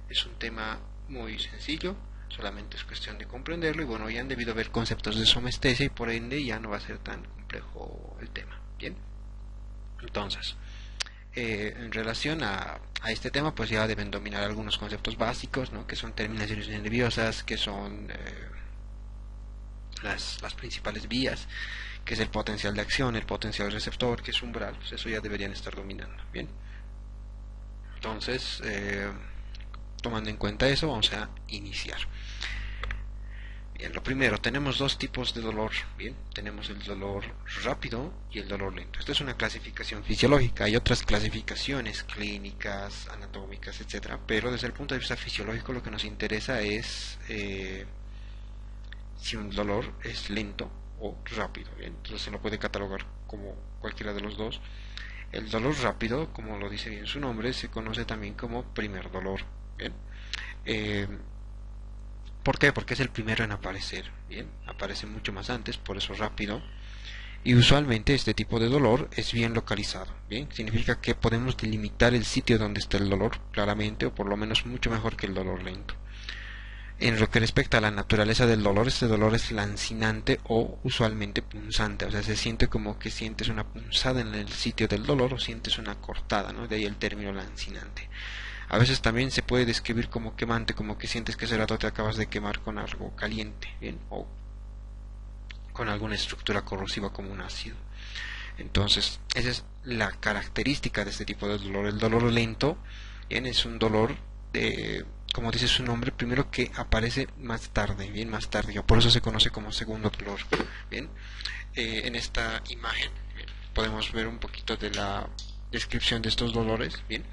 Es un tema muy sencillo, solamente es cuestión de comprenderlo y bueno, ya han debido ver conceptos de somestesia y por ende ya no va a ser tan complejo el tema. Bien, entonces, en relación a este tema, pues ya deben dominar algunos conceptos básicos, ¿no? Que son terminaciones nerviosas, que son las principales vías, que es el potencial de acción, el potencial receptor, que es umbral, pues eso ya deberían estar dominando. Bien, entonces, tomando en cuenta eso, vamos a iniciar. Bien, lo primero, tenemos dos tipos de dolor. Bien, tenemos el dolor rápido y el dolor lento. Esta es una clasificación fisiológica. Hay otras clasificaciones clínicas, anatómicas, etcétera. Pero desde el punto de vista fisiológico, lo que nos interesa es si un dolor es lento o rápido. Bien, entonces se lo puede catalogar como cualquiera de los dos. El dolor rápido, como lo dice bien su nombre, se conoce también como primer dolor. Bien. ¿Por qué? Porque es el primero en aparecer. Bien, aparece mucho más antes, por eso rápido. Y usualmente este tipo de dolor es bien localizado. Bien, significa que podemos delimitar el sitio donde está el dolor claramente, o por lo menos mucho mejor que el dolor lento. En lo que respecta a la naturaleza del dolor, este dolor es lancinante o usualmente punzante, o sea, se siente como que sientes una punzada en el sitio del dolor o sientes una cortada, ¿no? De ahí el término lancinante. A veces también se puede describir como quemante, como que sientes que ese rato te acabas de quemar con algo caliente, ¿bien? O con alguna estructura corrosiva como un ácido. Entonces, esa es la característica de este tipo de dolor. El dolor lento, ¿bien? Es un dolor como dice su nombre, primero que aparece más tarde, bien, más tardío, por eso se conoce como segundo dolor. Bien, en esta imagen bien, podemos ver un poquito de la descripción de estos dolores. Bien,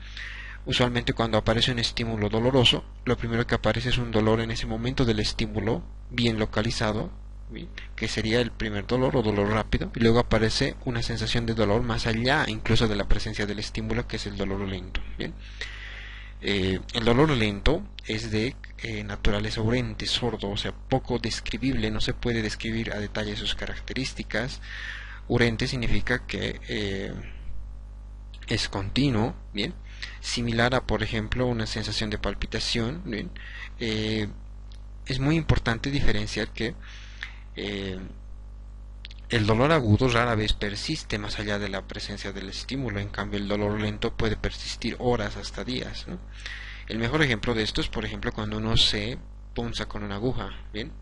usualmente cuando aparece un estímulo doloroso, lo primero que aparece es un dolor en ese momento del estímulo bien localizado, bien, que sería el primer dolor o dolor rápido, y luego aparece una sensación de dolor más allá incluso de la presencia del estímulo, que es el dolor lento. Bien, el dolor lento es de naturaleza urente, sordo, o sea, poco describible, no se puede describir a detalle sus características. Urente significa que es continuo, bien, similar a, por ejemplo, una sensación de palpitación. Bien, es muy importante diferenciar que el dolor agudo rara vez persiste más allá de la presencia del estímulo, en cambio el dolor lento puede persistir horas hasta días, ¿no? El mejor ejemplo de esto es, por ejemplo, cuando uno se punza con una aguja, ¿bien?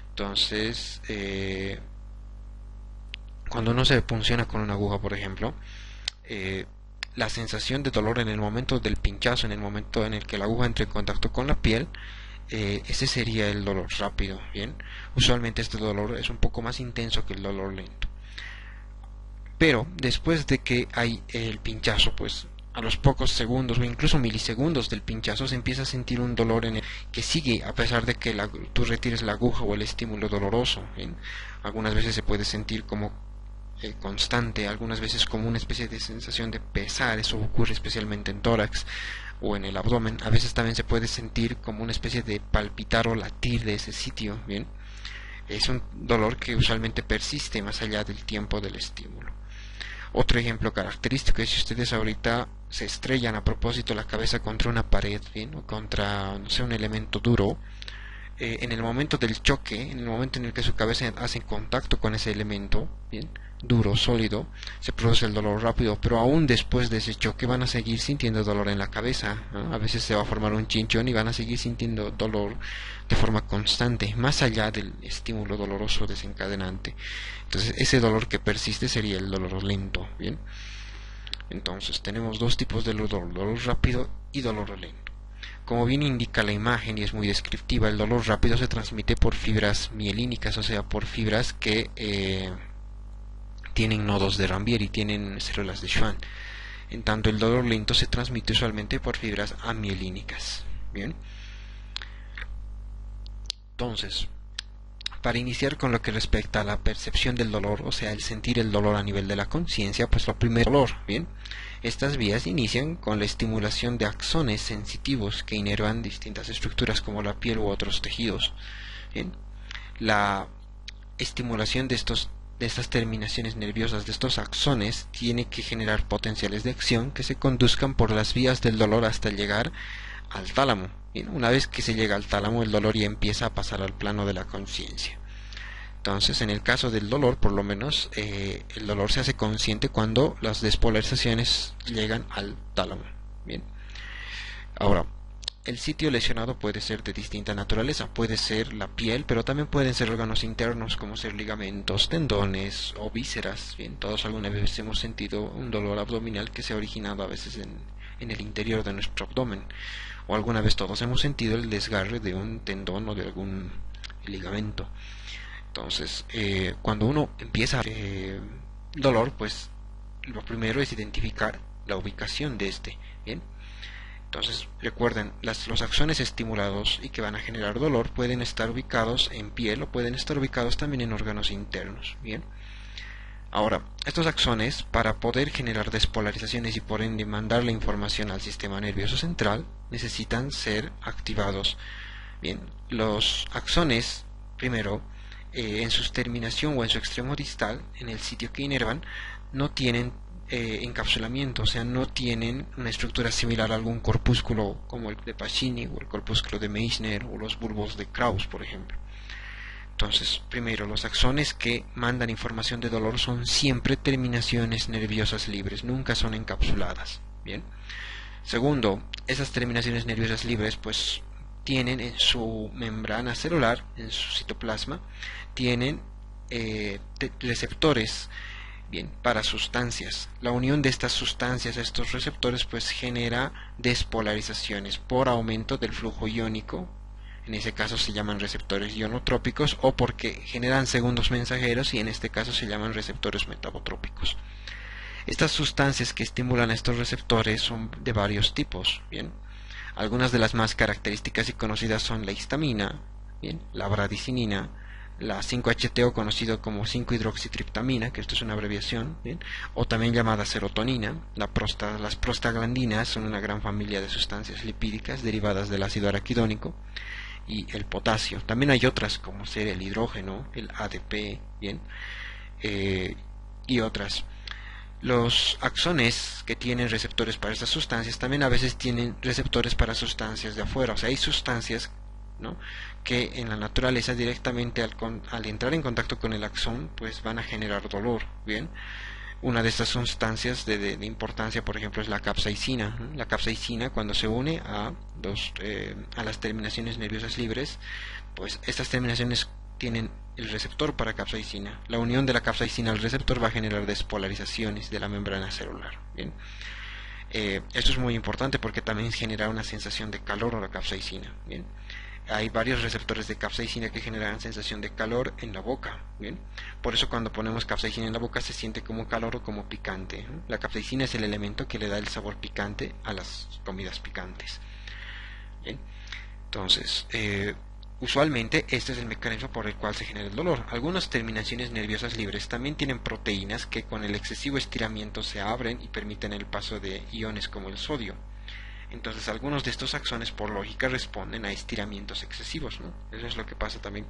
Entonces, cuando uno se punciona con una aguja, por ejemplo, la sensación de dolor en el momento del pinchazo, en el momento en el que la aguja entra en contacto con la piel, ese sería el dolor rápido. Bien, usualmente este dolor es un poco más intenso que el dolor lento, pero después de que hay el pinchazo, pues a los pocos segundos o incluso milisegundos del pinchazo se empieza a sentir un dolor en el que sigue a pesar de que tú retires la aguja o el estímulo doloroso. Bien, algunas veces se puede sentir como constante, algunas veces como una especie de sensación de pesar. Eso ocurre especialmente en tórax o en el abdomen. A veces también se puede sentir como una especie de palpitar o latir de ese sitio. Bien, es un dolor que usualmente persiste más allá del tiempo del estímulo. Otro ejemplo característico es si ustedes ahorita se estrellan a propósito la cabeza contra una pared, bien, o contra, no sé, un elemento duro. En el momento del choque, en el momento en el que su cabeza hace contacto con ese elemento, bien, duro, sólido, se produce el dolor rápido, pero aún después de ese choque van a seguir sintiendo dolor en la cabeza, ¿no? A veces se va a formar un chinchón y van a seguir sintiendo dolor de forma constante, más allá del estímulo doloroso desencadenante. Entonces ese dolor que persiste sería el dolor lento. Bien, entonces tenemos dos tipos de dolor, dolor rápido y dolor lento. Como bien indica la imagen y es muy descriptiva, el dolor rápido se transmite por fibras mielínicas, o sea, por fibras que tienen nodos de Ranvier y tienen células de Schwann. En tanto, el dolor lento se transmite usualmente por fibras amielínicas. Bien, entonces, para iniciar con lo que respecta a la percepción del dolor, o sea, el sentir el dolor a nivel de la conciencia, pues lo primero, dolor. Bien, estas vías inician con la estimulación de axones sensitivos que inervan distintas estructuras como la piel u otros tejidos. Bien, la estimulación de estas terminaciones nerviosas, de estos axones, tiene que generar potenciales de acción que se conduzcan por las vías del dolor hasta llegar al tálamo. Bien, una vez que se llega al tálamo, el dolor ya empieza a pasar al plano de la conciencia. Entonces, en el caso del dolor, por lo menos, el dolor se hace consciente cuando las despolarizaciones llegan al tálamo. Bien. Ahora, el sitio lesionado puede ser de distinta naturaleza. Puede ser la piel, pero también pueden ser órganos internos, como ser ligamentos, tendones o vísceras. Bien, todos alguna vez hemos sentido un dolor abdominal que se ha originado a veces en el interior de nuestro abdomen. O alguna vez todos hemos sentido el desgarre de un tendón o de algún ligamento. Entonces, cuando uno empieza dolor, pues lo primero es identificar la ubicación de este. Bien. Entonces, recuerden, los axones estimulados y que van a generar dolor pueden estar ubicados en piel o pueden estar ubicados también en órganos internos. Bien. Ahora, estos axones, para poder generar despolarizaciones y por ende mandar la información al sistema nervioso central, necesitan ser activados. Bien, los axones, primero, en su terminación o en su extremo distal, en el sitio que inervan, no tienen encapsulamiento, o sea, no tienen una estructura similar a algún corpúsculo como el de Pacini o el corpúsculo de Meissner o los bulbos de Krauss, por ejemplo. Entonces, primero, los axones que mandan información de dolor son siempre terminaciones nerviosas libres, nunca son encapsuladas. Bien. Segundo, esas terminaciones nerviosas libres, pues, tienen en su membrana celular, en su citoplasma, tienen receptores, bien, para sustancias. La unión de estas sustancias a estos receptores pues genera despolarizaciones por aumento del flujo iónico. En ese caso se llaman receptores ionotrópicos o porque generan segundos mensajeros y en este caso se llaman receptores metabotrópicos. Estas sustancias que estimulan estos receptores son de varios tipos. Bien. Algunas de las más características y conocidas son la histamina, bien, la bradicinina, la 5-HTO conocido como 5-hidroxitriptamina, que esto es una abreviación, bien, o también llamada serotonina. Las prostaglandinas son una gran familia de sustancias lipídicas derivadas del ácido araquidónico y el potasio. También hay otras como ser el hidrógeno, el ADP, bien, y otras. Los axones que tienen receptores para estas sustancias también a veces tienen receptores para sustancias de afuera. O sea, hay sustancias, ¿no?, que en la naturaleza directamente al entrar en contacto con el axón pues van a generar dolor. Bien. Una de estas sustancias de importancia, por ejemplo, es la capsaicina. La capsaicina, cuando se une a las terminaciones nerviosas libres, pues estas terminaciones tienen el receptor para capsaicina. La unión de la capsaicina al receptor va a generar despolarizaciones de la membrana celular. Bien. Esto es muy importante porque también genera una sensación de calor a la capsaicina. Bien. Hay varios receptores de capsaicina que generan sensación de calor en la boca. Bien. Por eso cuando ponemos capsaicina en la boca se siente como calor o como picante. La capsaicina es el elemento que le da el sabor picante a las comidas picantes. Bien. Entonces, usualmente este es el mecanismo por el cual se genera el dolor. Algunas terminaciones nerviosas libres también tienen proteínas que con el excesivo estiramiento se abren y permiten el paso de iones como el sodio. Entonces algunos de estos axones por lógica responden a estiramientos excesivos, ¿no? Eso es lo que pasa también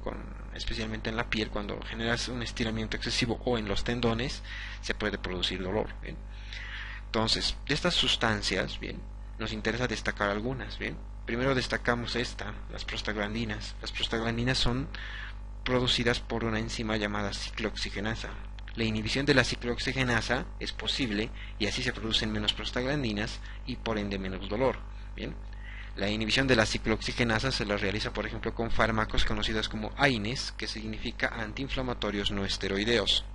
especialmente en la piel, cuando generas un estiramiento excesivo o en los tendones se puede producir dolor. ¿Bien? Entonces, de estas sustancias, bien, nos interesa destacar algunas. Bien, primero destacamos las prostaglandinas. Las prostaglandinas son producidas por una enzima llamada ciclooxigenasa. La inhibición de la ciclooxigenasa es posible y así se producen menos prostaglandinas y por ende menos dolor. Bien. La inhibición de la ciclooxigenasa se la realiza, por ejemplo, con fármacos conocidos como AINES, que significa antiinflamatorios no esteroideos.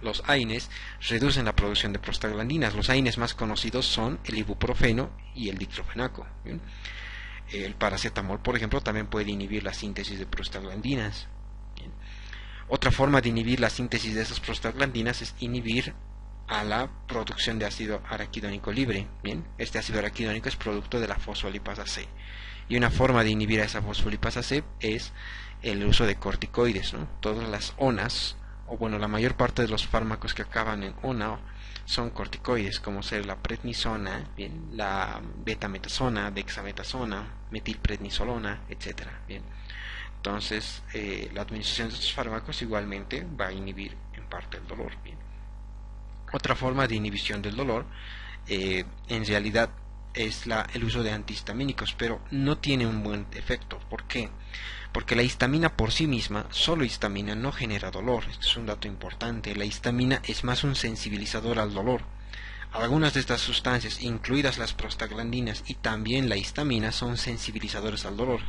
Los AINES reducen la producción de prostaglandinas. Los AINES más conocidos son el ibuprofeno y el diclofenaco. ¿Bien? El paracetamol, por ejemplo, también puede inhibir la síntesis de prostaglandinas. ¿Bien? Otra forma de inhibir la síntesis de esas prostaglandinas es inhibir a la producción de ácido araquidónico libre. Bien, este ácido araquidónico es producto de la fosfolipasa C. Y una forma de inhibir a esa fosfolipasa C es el uso de corticoides, ¿no? Todas las ONAs, o bueno, la mayor parte de los fármacos que acaban en ONA son corticoides, como ser la prednisona, bien, la betametasona, dexametasona, metilprednisolona, etcétera. Bien. Entonces, la administración de estos fármacos igualmente va a inhibir en parte el dolor. Bien. Otra forma de inhibición del dolor, en realidad es el uso de antihistamínicos, pero no tiene un buen efecto. ¿Por qué? Porque la histamina por sí misma, solo histamina, no genera dolor. Este es un dato importante. La histamina es más un sensibilizador al dolor. Algunas de estas sustancias, incluidas las prostaglandinas y también la histamina, son sensibilizadores al dolor.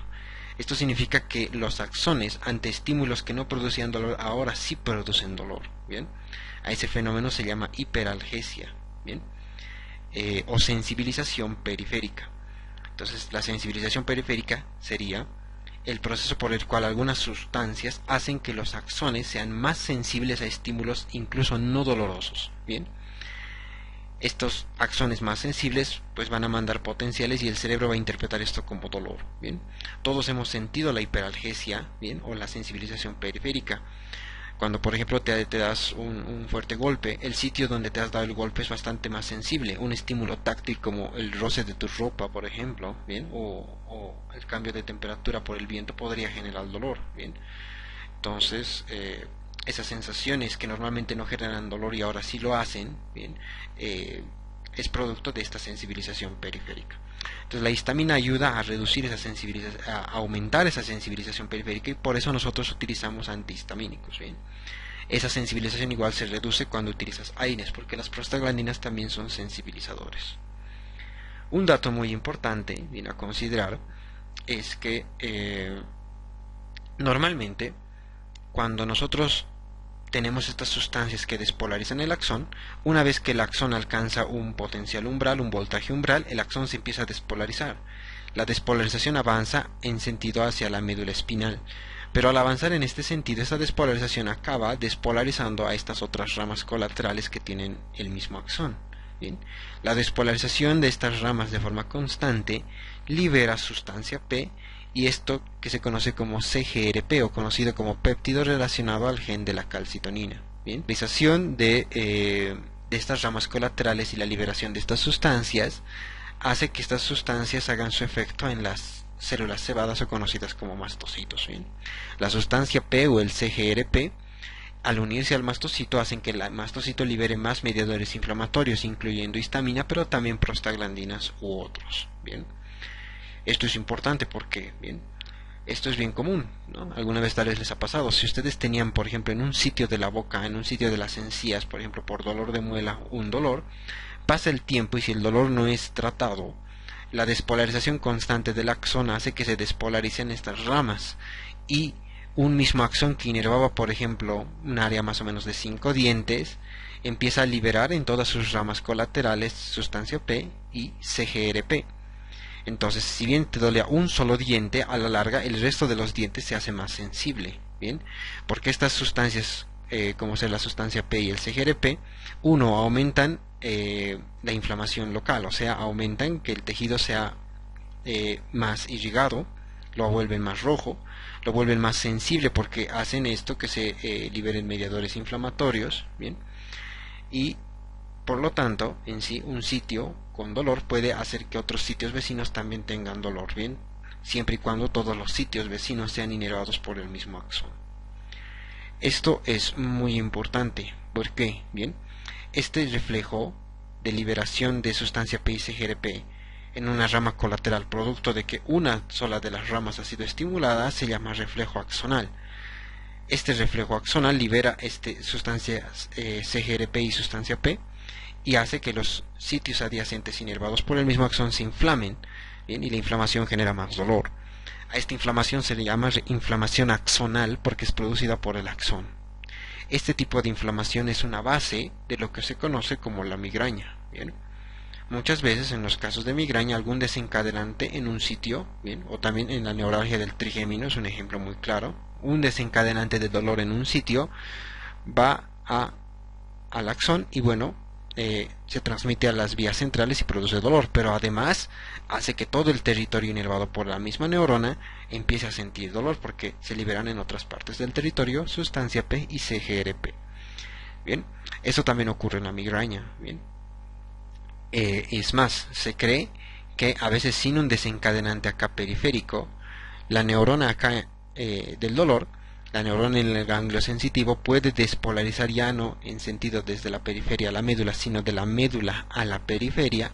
Esto significa que los axones, ante estímulos que no producían dolor, ahora sí producen dolor. ¿Bien? A ese fenómeno se llama hiperalgesia. ¿Bien? O sensibilización periférica. Entonces, la sensibilización periférica sería el proceso por el cual algunas sustancias hacen que los axones sean más sensibles a estímulos incluso no dolorosos. Bien, estos axones más sensibles pues van a mandar potenciales y el cerebro va a interpretar esto como dolor. Bien, todos hemos sentido la hiperalgesia, bien, o la sensibilización periférica. Cuando por ejemplo te das un fuerte golpe, el sitio donde te has dado el golpe es bastante más sensible. Un estímulo táctil como el roce de tu ropa, por ejemplo, bien, o el cambio de temperatura por el viento podría generar dolor. Bien, entonces esas sensaciones que normalmente no generan dolor y ahora sí lo hacen, bien, es producto de esta sensibilización periférica. Entonces la histamina ayuda a reducir esa sensibilización, a aumentar esa sensibilización periférica, y por eso nosotros utilizamos antihistamínicos. ¿Bien? Esa sensibilización igual se reduce cuando utilizas AINES, porque las prostaglandinas también son sensibilizadores. Un dato muy importante, bien, a considerar, es que normalmente cuando nosotros tenemos estas sustancias que despolarizan el axón, una vez que el axón alcanza un potencial umbral, un voltaje umbral, el axón se empieza a despolarizar. La despolarización avanza en sentido hacia la médula espinal, pero al avanzar en este sentido, esta despolarización acaba despolarizando a estas otras ramas colaterales que tienen el mismo axón. Bien, la despolarización de estas ramas de forma constante libera sustancia P, y esto que se conoce como CGRP, o conocido como péptido relacionado al gen de la calcitonina. Bien, la utilización de estas ramas colaterales y la liberación de estas sustancias hace que estas sustancias hagan su efecto en las células cebadas o conocidas como mastocitos. Bien, la sustancia P o el CGRP, al unirse al mastocito, hacen que el mastocito libere más mediadores inflamatorios, incluyendo histamina, pero también prostaglandinas u otros. Bien, esto es importante porque, bien, esto es bien común, ¿no? Alguna vez tal vez les ha pasado. Si ustedes tenían, por ejemplo, en un sitio de la boca, en un sitio de las encías, por ejemplo, por dolor de muela, un dolor, pasa el tiempo y si el dolor no es tratado, la despolarización constante del axón hace que se despolaricen estas ramas, y un mismo axón que inervaba, por ejemplo, un área más o menos de 5 dientes, empieza a liberar en todas sus ramas colaterales sustancia P y CGRP. Entonces, si bien te dolía un solo diente, a la larga el resto de los dientes se hace más sensible. Bien, porque estas sustancias, como sea la sustancia P y el CGRP, uno, aumentan la inflamación local, o sea, aumentan que el tejido sea más irrigado, lo vuelven más rojo, lo vuelven más sensible porque hacen esto, que se liberen mediadores inflamatorios. Bien, y por lo tanto, en sí, un sitio con dolor puede hacer que otros sitios vecinos también tengan dolor, bien, siempre y cuando todos los sitios vecinos sean inervados por el mismo axón. Esto es muy importante, ¿por qué? Bien, este reflejo de liberación de sustancia P y CGRP en una rama colateral, producto de que una sola de las ramas ha sido estimulada, se llama reflejo axonal. Este reflejo axonal libera sustancias CGRP y sustancia P, y hace que los sitios adyacentes inervados por el mismo axón se inflamen, ¿bien? Y la inflamación genera más dolor. A esta inflamación se le llama inflamación axonal porque es producida por el axón. Este tipo de inflamación es una base de lo que se conoce como la migraña. ¿Bien? Muchas veces en los casos de migraña algún desencadenante en un sitio, ¿bien? O también en la neuralgia del trigémino es un ejemplo muy claro. Un desencadenante de dolor en un sitio va al axón y bueno, se transmite a las vías centrales y produce dolor, pero además hace que todo el territorio inervado por la misma neurona empiece a sentir dolor porque se liberan en otras partes del territorio sustancia P y CGRP. Bien, eso también ocurre en la migraña. Bien, es más, se cree que a veces sin un desencadenante acá periférico, la neurona acá del dolor La neurona en el ganglio sensitivo puede despolarizar ya no en sentido desde la periferia a la médula, sino de la médula a la periferia,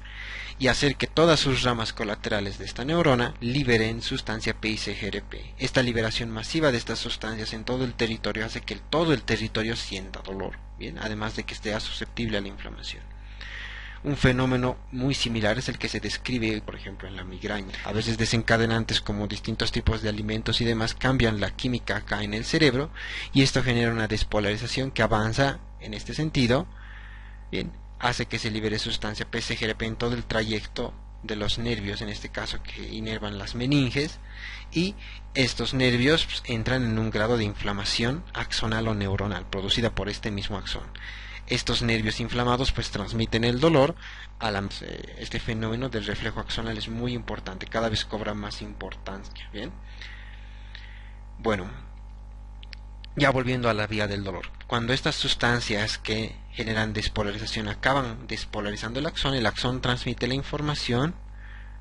y hacer que todas sus ramas colaterales de esta neurona liberen sustancia PI-CGRP. Esta liberación masiva de estas sustancias en todo el territorio hace que todo el territorio sienta dolor, bien, además de que esté susceptible a la inflamación. Un fenómeno muy similar es el que se describe, por ejemplo, en la migraña. A veces desencadenantes como distintos tipos de alimentos y demás cambian la química acá en el cerebro, y esto genera una despolarización que avanza en este sentido, bien, hace que se libere sustancia PCGRP en todo el trayecto de los nervios, en este caso que inervan las meninges, y estos nervios entran en un grado de inflamación axonal o neuronal producida por este mismo axón. Estos nervios inflamados pues transmiten el dolor a este fenómeno del reflejo axonal es muy importante, cada vez cobra más importancia. Bien, bueno, ya volviendo a la vía del dolor, cuando estas sustancias que generan despolarización acaban despolarizando el axón transmite la información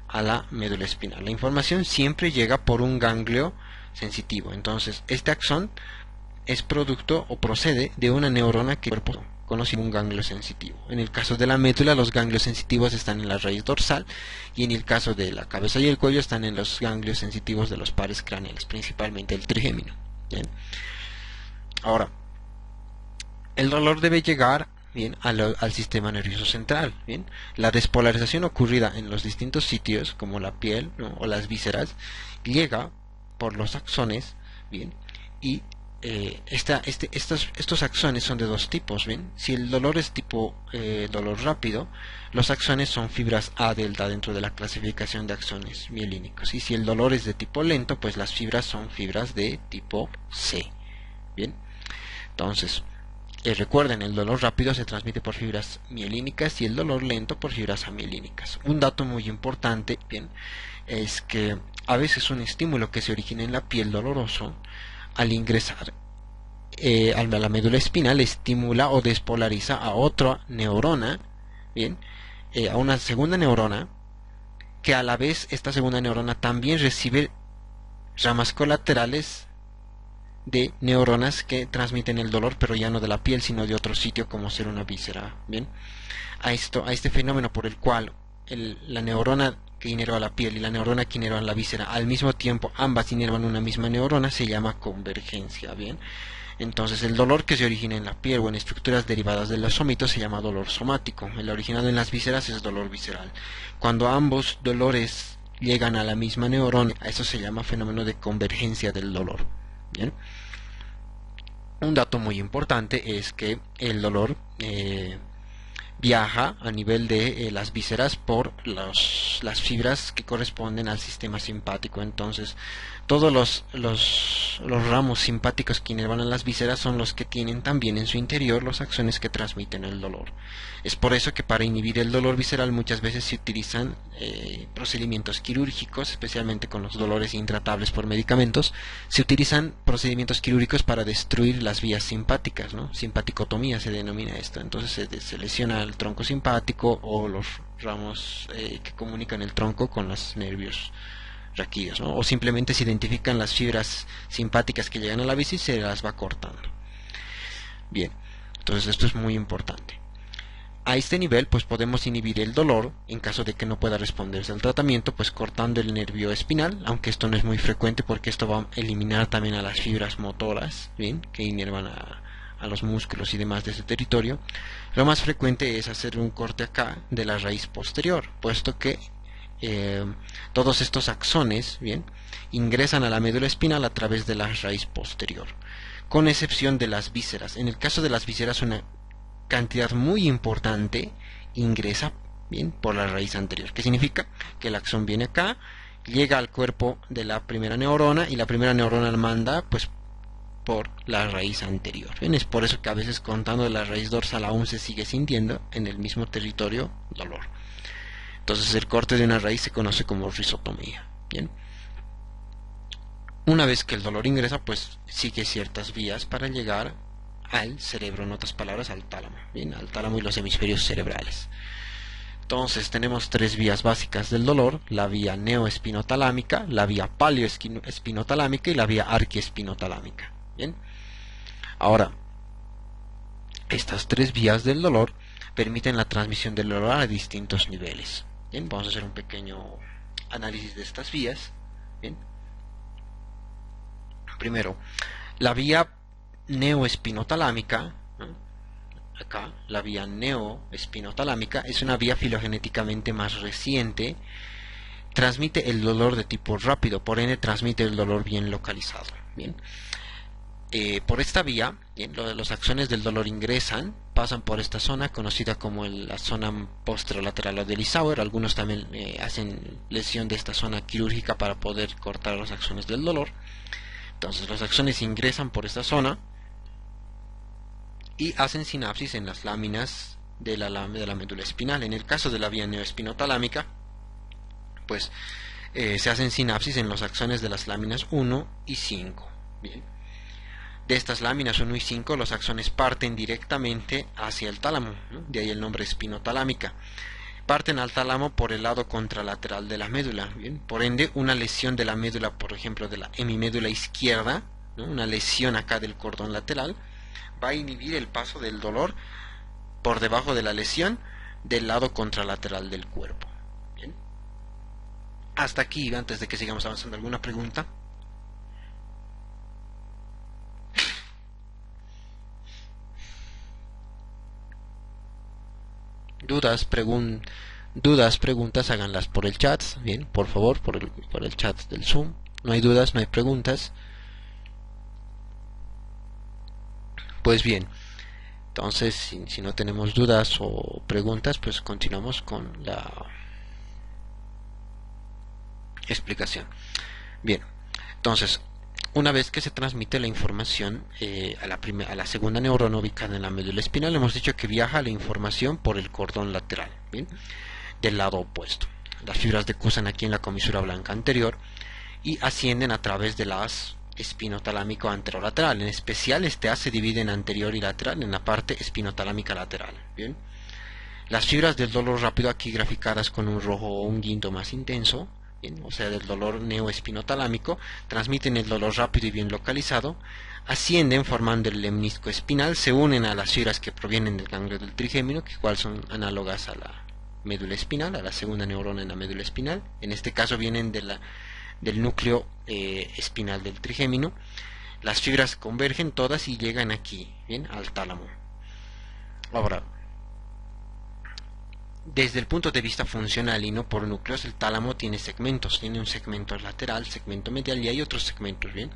a la médula espinal. La información siempre llega por un ganglio sensitivo, entonces este axón es producto o procede de una neurona que el cuerpo conoce como un ganglio sensitivo. En el caso de la médula, los ganglios sensitivos están en la raíz dorsal, y en el caso de la cabeza y el cuello están en los ganglios sensitivos de los pares craneales, principalmente el trigémino. Bien. Ahora, el dolor debe llegar bien al sistema nervioso central. Bien, la despolarización ocurrida en los distintos sitios, como la piel, ¿no?, o las vísceras, llega por los axones, bien, y estos axones son de dos tipos. Bien, si el dolor es tipo dolor rápido, los axones son fibras A delta dentro de la clasificación de axones mielínicos, y si el dolor es de tipo lento, pues las fibras son fibras de tipo C. Bien, entonces recuerden, el dolor rápido se transmite por fibras mielínicas y el dolor lento por fibras amielínicas. Un dato muy importante, bien, es que a veces un estímulo que se origina en la piel doloroso, al ingresar a la médula espinal, estimula o despolariza a otra neurona, bien, a una segunda neurona, que a la vez esta segunda neurona también recibe ramas colaterales de neuronas que transmiten el dolor, pero ya no de la piel, sino de otro sitio, como ser una víscera. Bien, a este fenómeno por el cual la neurona que inerva la piel y la neurona que inerva la víscera al mismo tiempo, ambas inervan una misma neurona, se llama convergencia. Bien, entonces el dolor que se origina en la piel o en estructuras derivadas de los sómitos se llama dolor somático. El originado en las vísceras es dolor visceral. Cuando ambos dolores llegan a la misma neurona, a eso se llama fenómeno de convergencia del dolor. Bien, un dato muy importante es que el dolor viaja a nivel de las vísceras por las fibras que corresponden al sistema simpático. Entonces todos los ramos simpáticos que inervan a las vísceras son los que tienen también en su interior los axones que transmiten el dolor. Es por eso que para inhibir el dolor visceral muchas veces se utilizan procedimientos quirúrgicos, especialmente con los dolores intratables por medicamentos. Se utilizan procedimientos quirúrgicos para destruir las vías simpáticas, ¿no? Simpaticotomía se denomina esto. Entonces se lesiona el tronco simpático o los ramos que comunican el tronco con los nervios raquídeos, ¿no? O simplemente se identifican las fibras simpáticas que llegan a la víscera y se las va cortando. Bien, entonces esto es muy importante. A este nivel pues podemos inhibir el dolor en caso de que no pueda responderse al tratamiento, pues cortando el nervio espinal, aunque esto no es muy frecuente porque esto va a eliminar también a las fibras motoras, bien, que inervan a los músculos y demás de ese territorio. Lo más frecuente es hacer un corte acá de la raíz posterior, puesto que todos estos axones, bien, ingresan a la médula espinal a través de la raíz posterior, con excepción de las vísceras. En el caso de las vísceras, una cantidad muy importante ingresa, bien, por la raíz anterior. ¿Qué significa? Que el axón viene acá, llega al cuerpo de la primera neurona y la primera neurona la manda pues por la raíz anterior. Bien, es por eso que a veces contando de la raíz dorsal aún se sigue sintiendo en el mismo territorio dolor. Entonces el corte de una raíz se conoce como rizotomía. Bien, una vez que el dolor ingresa, pues sigue ciertas vías para llegar al cerebro, en otras palabras al tálamo, bien, al tálamo y los hemisferios cerebrales. Entonces tenemos tres vías básicas del dolor: la vía neoespinotalámica, la vía paleoespinotalámica y la vía arquiespinotalámica. Bien, ahora, estas tres vías del dolor permiten la transmisión del dolor a distintos niveles. Bien, vamos a hacer un pequeño análisis de estas vías. Bien, primero, la vía neoespinotalámica, ¿no? Acá, la vía neoespinotalámica es una vía filogenéticamente más reciente, transmite el dolor de tipo rápido, por ende transmite el dolor bien localizado. Bien, por esta vía, bien, los axones del dolor ingresan, pasan por esta zona conocida como la zona posterolateral o de Lissauer. Algunos también hacen lesión de esta zona quirúrgica para poder cortar los axones del dolor. Entonces los axones ingresan por esta zona y hacen sinapsis en las láminas de la médula espinal. En el caso de la vía neoespinotalámica, pues se hacen sinapsis en los axones de las láminas 1 y 5. Bien. De estas láminas 1 y 5, los axones parten directamente hacia el tálamo, ¿no? De ahí el nombre espinotalámica. Parten al tálamo por el lado contralateral de la médula. Bien. Por ende, una lesión de la médula, por ejemplo, de la hemimédula izquierda, ¿no? Una lesión acá del cordón lateral, va a inhibir el paso del dolor por debajo de la lesión del lado contralateral del cuerpo. Bien. Hasta aquí, antes de que sigamos avanzando, ¿alguna pregunta? Dudas, preguntas, háganlas por el chat, bien, por favor, por el chat del Zoom. No hay dudas, no hay preguntas. Pues bien, entonces si no tenemos dudas o preguntas, pues continuamos con la explicación. Bien, entonces, una vez que se transmite la información a la segunda neurona ubicada en la médula espinal, hemos dicho que viaja la información por el cordón lateral, ¿bien? Del lado opuesto. Las fibras decursan aquí en la comisura blanca anterior y ascienden a través de las espinotalámico anterolateral. En especial, este A se divide en anterior y lateral en la parte espinotalámica lateral. Bien. Las fibras del dolor rápido, aquí graficadas con un rojo o un guindo más intenso, bien, o sea, del dolor neoespinotalámico, transmiten el dolor rápido y bien localizado, ascienden formando el lemnisco espinal, se unen a las fibras que provienen del ganglio del trigémino, que igual son análogas a la médula espinal, a la segunda neurona en la médula espinal. En este caso vienen del núcleo espinal del trigémino. Las fibras convergen todas y llegan aquí, bien, al tálamo. Ahora, desde el punto de vista funcional y no por núcleos, el tálamo tiene segmentos, tiene un segmento lateral, segmento medial y hay otros segmentos, bien.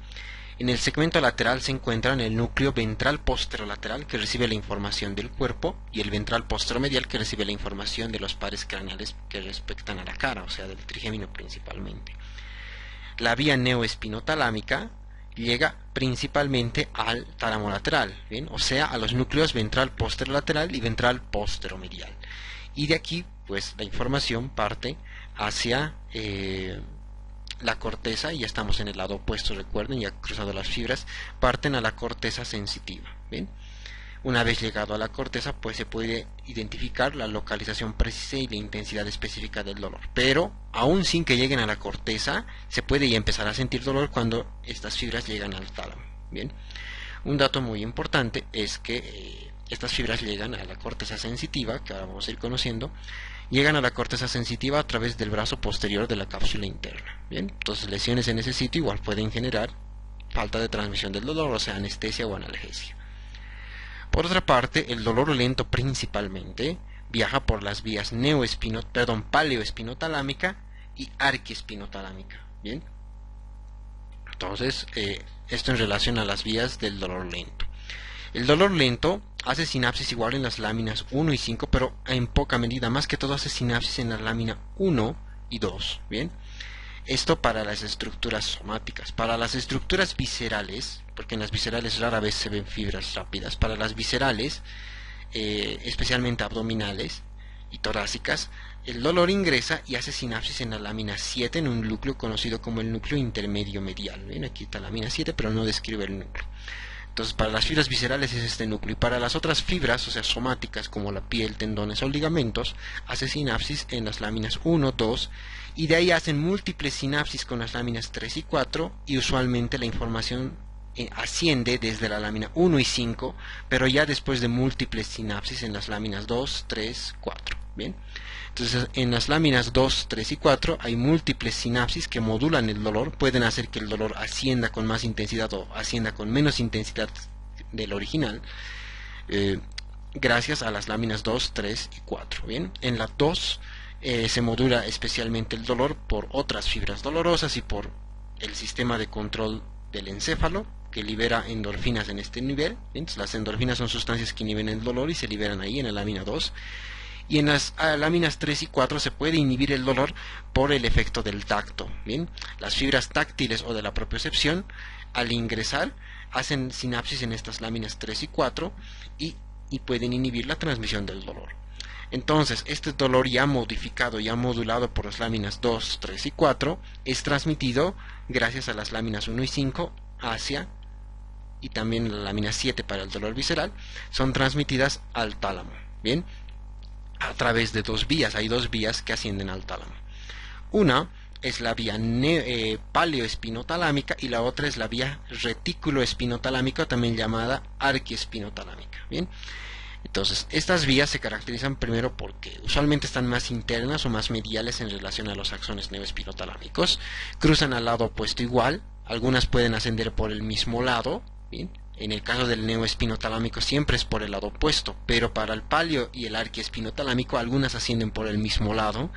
En el segmento lateral se encuentran el núcleo ventral posterolateral, que recibe la información del cuerpo, y el ventral posteromedial, que recibe la información de los pares craneales que respectan a la cara, o sea, del trigémino principalmente. La vía neoespinotalámica llega principalmente al tálamo lateral, ¿bien? O sea, a los núcleos ventral posterolateral y ventral posteromedial. Y de aquí, pues, la información parte hacia la corteza, y ya estamos en el lado opuesto, recuerden, ya cruzado las fibras, parten a la corteza sensitiva, ¿bien? Una vez llegado a la corteza, pues se puede identificar la localización precisa y la intensidad específica del dolor. Pero, aún sin que lleguen a la corteza, se puede ya empezar a sentir dolor cuando estas fibras llegan al tálamo, ¿bien? Un dato muy importante es que estas fibras llegan a la corteza sensitiva, que ahora vamos a ir conociendo, llegan a la corteza sensitiva a través del brazo posterior de la cápsula interna, ¿bien? Entonces, lesiones en ese sitio igual pueden generar falta de transmisión del dolor, o sea, anestesia o analgesia. Por otra parte, el dolor lento principalmente viaja por las vías paleoespinotalámica y arquiespinotalámica, ¿bien? Entonces, esto en relación a las vías del dolor lento. El dolor lento hace sinapsis igual en las láminas 1 y 5, pero en poca medida, más que todo hace sinapsis en la lámina 1 y 2, ¿bien? Esto para las estructuras somáticas. Para las estructuras viscerales, porque en las viscerales rara vez se ven fibras rápidas, para las viscerales, especialmente abdominales y torácicas, el dolor ingresa y hace sinapsis en la lámina 7 en un núcleo conocido como el núcleo intermedio medial. ¿Ven? Aquí está la lámina 7, pero no describe el núcleo. Entonces, para las fibras viscerales es este núcleo, y para las otras fibras, o sea, somáticas, como la piel, tendones o ligamentos, hace sinapsis en las láminas 1, 2, y de ahí hacen múltiples sinapsis con las láminas 3 y 4, y usualmente la información asciende desde la lámina 1 y 5, pero ya después de múltiples sinapsis en las láminas 2, 3, 4. Bien, entonces en las láminas 2, 3 y 4 hay múltiples sinapsis que modulan el dolor, pueden hacer que el dolor ascienda con más intensidad o ascienda con menos intensidad del original, gracias a las láminas 2, 3 y 4. Bien, en la 2 se modula especialmente el dolor por otras fibras dolorosas y por el sistema de control del encéfalo, que libera endorfinas en este nivel. Entonces, las endorfinas son sustancias que inhiben el dolor y se liberan ahí en la lámina 2. Y en las láminas 3 y 4 se puede inhibir el dolor por el efecto del tacto. Bien, las fibras táctiles o de la propiocepción, al ingresar, hacen sinapsis en estas láminas 3 y 4 y pueden inhibir la transmisión del dolor. Entonces, este dolor ya modificado, ya modulado por las láminas 2, 3 y 4, es transmitido gracias a las láminas 1 y 5 hacia, y también la lámina 7 para el dolor visceral, son transmitidas al tálamo. Bien, a través de dos vías, hay dos vías que ascienden al tálamo. Una es la vía paleoespinotalámica y la otra es la vía retículoespinotalámica, también llamada arquiespinotalámica. Bien, entonces estas vías se caracterizan primero porque usualmente están más internas o más mediales en relación a los axones neoespinotalámicos, cruzan al lado opuesto igual, algunas pueden ascender por el mismo lado. Bien, en el caso del neoespinotalámico siempre es por el lado opuesto, pero para el paleo y el arquiespinotalámico algunas ascienden por el mismo lado.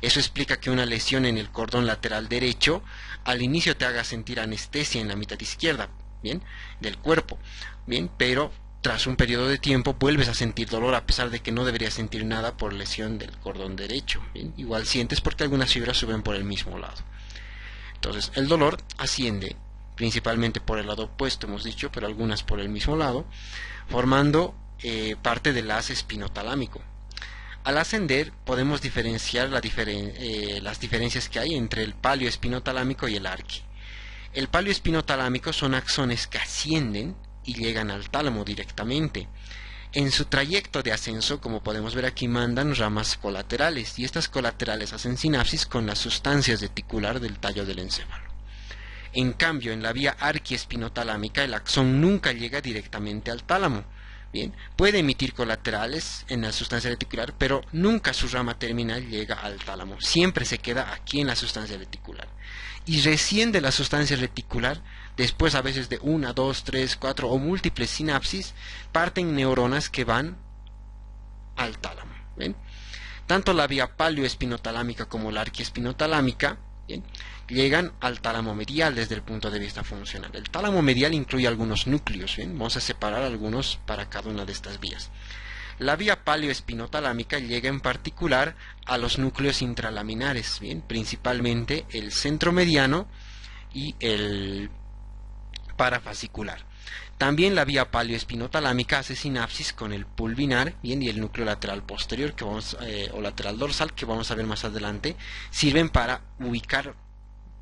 Eso explica que una lesión en el cordón lateral derecho al inicio te haga sentir anestesia en la mitad izquierda, bien, del cuerpo, bien, pero tras un periodo de tiempo vuelves a sentir dolor a pesar de que no deberías sentir nada por lesión del cordón derecho. Bien, igual sientes porque algunas fibras suben por el mismo lado. Entonces el dolor asciende principalmente por el lado opuesto, hemos dicho, pero algunas por el mismo lado, formando parte del haz espinotalámico. Al ascender podemos diferenciar las diferencias que hay entre el paleoespinotalámico y el arqui. El paleoespinotalámico son axones que ascienden y llegan al tálamo directamente. En su trayecto de ascenso, como podemos ver aquí, mandan ramas colaterales, y estas colaterales hacen sinapsis con las sustancias reticular del tallo del encéfalo. En cambio, en la vía arquiespinotalámica, el axón nunca llega directamente al tálamo. Bien, puede emitir colaterales en la sustancia reticular, pero nunca su rama terminal llega al tálamo. Siempre se queda aquí en la sustancia reticular. Y recién de la sustancia reticular, después a veces de 1, 2, 3, 4 o múltiples sinapsis, parten neuronas que van al tálamo. ¿Bien? Tanto la vía paleoespinotalámica como la arquiespinotalámica, ¿bien?, llegan al tálamo medial desde el punto de vista funcional. El tálamo medial incluye algunos núcleos, ¿bien? Vamos a separar algunos para cada una de estas vías. La vía paleoespinotalámica llega en particular a los núcleos intralaminares, ¿bien?, principalmente el centro mediano y el parafascicular. También la vía paleoespinotalámica hace sinapsis con el pulvinar, bien, y el núcleo lateral posterior o lateral dorsal, que vamos a ver más adelante, sirven para ubicar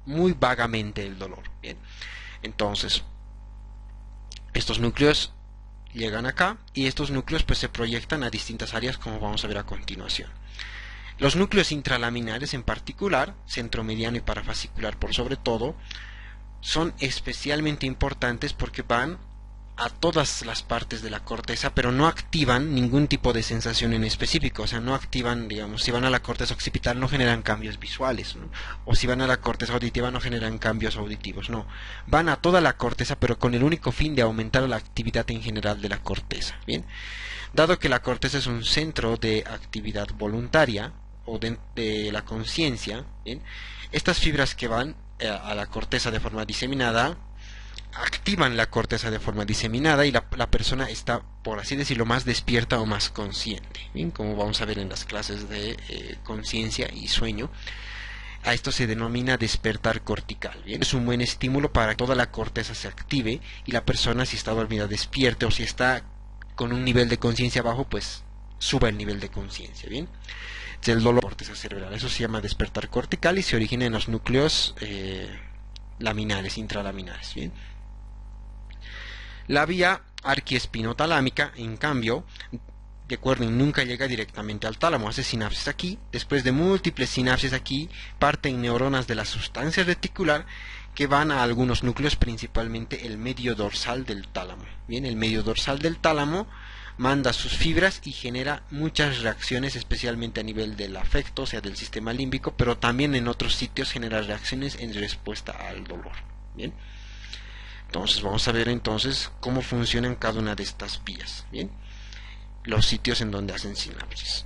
muy vagamente el dolor. Bien, entonces estos núcleos llegan acá y estos núcleos pues se proyectan a distintas áreas, como vamos a ver a continuación. Los núcleos intralaminares en particular, centromediano y parafascicular por sobre todo, son especialmente importantes porque van a todas las partes de la corteza, pero no activan ningún tipo de sensación en específico. O sea, no activan, digamos, si van a la corteza occipital no generan cambios visuales, ¿no? O si van a la corteza auditiva no generan cambios auditivos, no. Van a toda la corteza, pero con el único fin de aumentar la actividad en general de la corteza. Bien, dado que la corteza es un centro de actividad voluntaria o de la conciencia, bien, estas fibras que van a la corteza de forma diseminada activan la corteza de forma diseminada y la persona está, por así decirlo, más despierta o más consciente. Bien, como vamos a ver en las clases de conciencia y sueño, a esto se denomina despertar cortical. Bien, es un buen estímulo para que toda la corteza se active y la persona, si está dormida, despierte, o si está con un nivel de conciencia bajo, pues suba el nivel de conciencia. Bien, el dolor de la corteza cerebral, eso se llama despertar cortical y se origina en los núcleos laminares, intralaminares. Bien, la vía arquiespinotalámica, en cambio, recuerden, nunca llega directamente al tálamo, hace sinapsis aquí, después de múltiples sinapsis aquí, parten neuronas de la sustancia reticular que van a algunos núcleos, principalmente el medio dorsal del tálamo. Bien, el medio dorsal del tálamo manda sus fibras y genera muchas reacciones, especialmente a nivel del afecto, o sea, del sistema límbico, pero también en otros sitios genera reacciones en respuesta al dolor. Bien, entonces vamos a ver entonces cómo funcionan cada una de estas vías. Bien, los sitios en donde hacen sinapsis.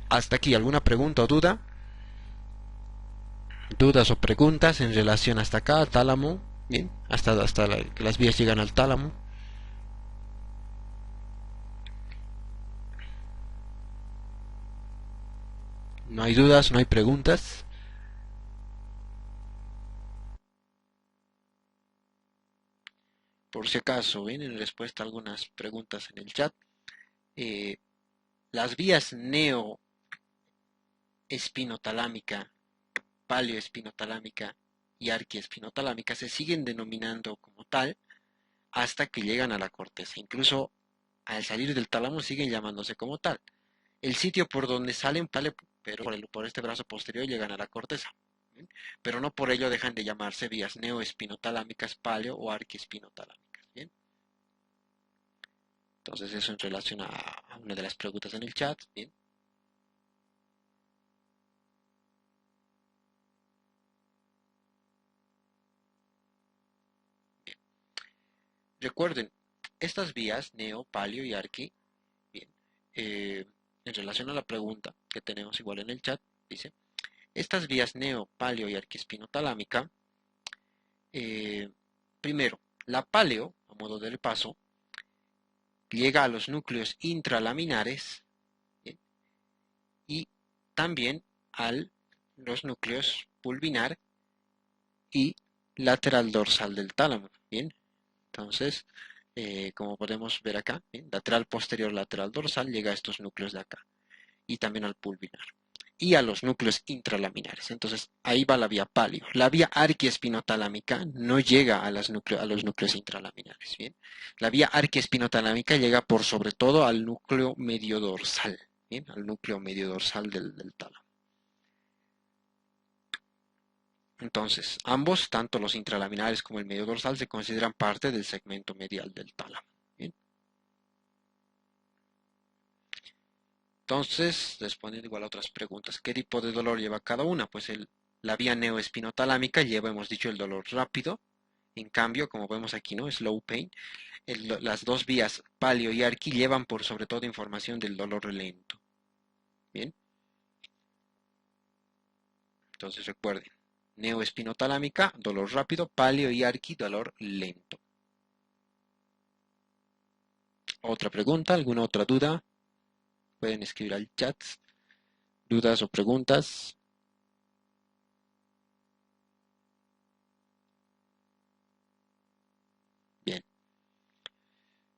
Hasta aquí, ¿alguna pregunta o duda? ¿Dudas o preguntas en relación hasta acá, al tálamo? Bien, hasta que las vías llegan al tálamo. No hay dudas, no hay preguntas. Por si acaso, bien, en respuesta a algunas preguntas en el chat, las vías neoespinotalámica, paleoespinotalámica y arquiespinotalámica se siguen denominando como tal hasta que llegan a la corteza. Incluso al salir del tálamo siguen llamándose como tal. El sitio por donde salen, pero por este brazo posterior llegan a la corteza. ¿Bien? Pero no por ello dejan de llamarse vías neoespinotalámicas, paleo o arquiespinotalámicas. ¿Bien? Entonces eso en relación a una de las preguntas en el chat. Bien. Bien. Recuerden, estas vías, neo, paleo y arqui, bien, en relación a la pregunta que tenemos igual en el chat, dice, estas vías neo, paleo y arquiespinotalámica, primero, la paleo, a modo de repaso, llega a los núcleos intralaminares, ¿bien? Y también a los núcleos pulvinar y lateral dorsal del tálamo. Bien, entonces, como podemos ver acá, ¿bien? Lateral posterior, lateral dorsal, llega a estos núcleos de acá y también al pulvinar y a los núcleos intralaminares. Entonces, ahí va la vía paleo. La vía arquiespinotalámica no llega a los núcleos intralaminares. ¿Bien? La vía arquiespinotalámica llega por sobre todo al núcleo medio dorsal. ¿Bien? Al núcleo medio dorsal del tálamo. Entonces, ambos, tanto los intralaminares como el medio dorsal, se consideran parte del segmento medial del tálamo. ¿Bien? Entonces, respondiendo igual a otras preguntas, ¿qué tipo de dolor lleva cada una? Pues la vía neoespinotalámica lleva, hemos dicho, el dolor rápido. En cambio, como vemos aquí, ¿no? Slow pain. Las dos vías paleo y arqui llevan por sobre todo información del dolor lento. Bien. Entonces recuerden, neoespinotalámica, dolor rápido, paleo y arqui, dolor lento. ¿Otra pregunta? ¿Alguna otra duda? Pueden escribir al chat. ¿Dudas o preguntas? Bien.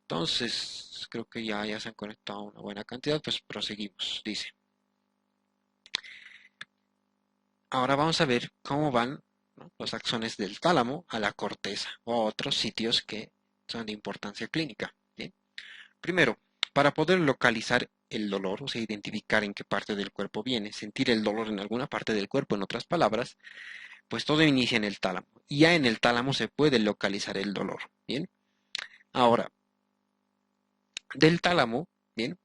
Entonces, creo que ya se han conectado una buena cantidad, pues proseguimos. Dice. Ahora vamos a ver cómo van, ¿no?, los axones del tálamo a la corteza o a otros sitios que son de importancia clínica. ¿Bien? Primero, para poder localizar el dolor, o sea, identificar en qué parte del cuerpo viene, sentir el dolor en alguna parte del cuerpo, en otras palabras, pues todo inicia en el tálamo. Y ya en el tálamo se puede localizar el dolor. Bien. Ahora, del tálamo, bien,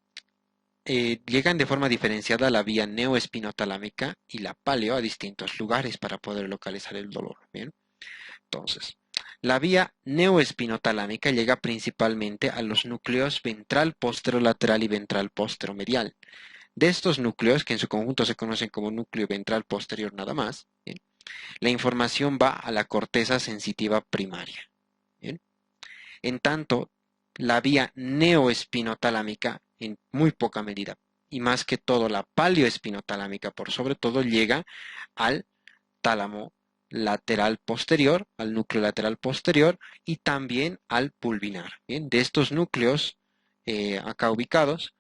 llegan de forma diferenciada la vía neoespinotalámica y la paleo a distintos lugares para poder localizar el dolor. Bien. Entonces, la vía neoespinotalámica llega principalmente a los núcleos ventral posterolateral y ventral posteromedial. De estos núcleos, que en su conjunto se conocen como núcleo ventral posterior nada más, ¿bien?, la información va a la corteza sensitiva primaria. ¿Bien? En tanto, la vía neoespinotalámica, en muy poca medida, y más que todo la paleoespinotalámica por sobre todo, llega al tálamo lateral posterior, al núcleo lateral posterior y también al pulvinar. Bien, de estos núcleos acá ubicados,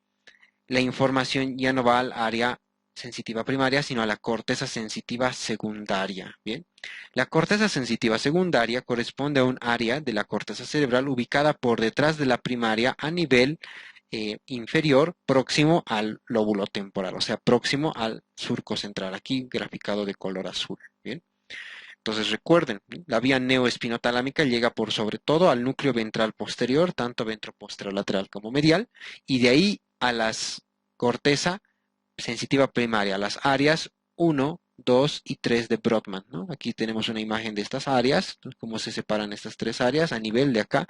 la información ya no va al área sensitiva primaria, sino a la corteza sensitiva secundaria. Bien, la corteza sensitiva secundaria corresponde a un área de la corteza cerebral ubicada por detrás de la primaria a nivel inferior próximo al lóbulo temporal, o sea, próximo al surco central, aquí graficado de color azul. Bien. Entonces recuerden, la vía neoespinotalámica llega por sobre todo al núcleo ventral posterior, tanto ventroposterolateral como medial, y de ahí a las corteza sensitiva primaria, las áreas 1, 2 y 3 de Brodmann, ¿no? Aquí tenemos una imagen de estas áreas, cómo se separan estas tres áreas a nivel de acá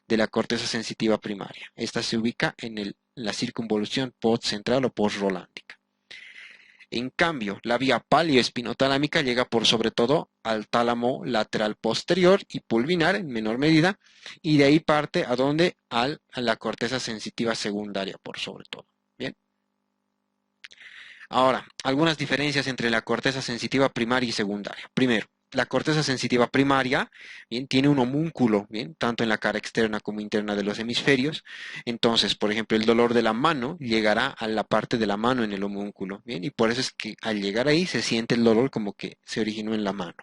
de la corteza sensitiva primaria. Esta se ubica en la circunvolución postcentral o postrolándica. En cambio, la vía paleoespinotalámica llega por sobre todo al tálamo lateral posterior y pulvinar en menor medida, y de ahí parte a donde a la corteza sensitiva secundaria por sobre todo. Bien. Ahora, algunas diferencias entre la corteza sensitiva primaria y secundaria. Primero, la corteza sensitiva primaria, bien, tiene un homúnculo, bien, tanto en la cara externa como interna de los hemisferios. Entonces, por ejemplo, el dolor de la mano llegará a la parte de la mano en el homúnculo, bien, y por eso es que al llegar ahí se siente el dolor como que se originó en la mano.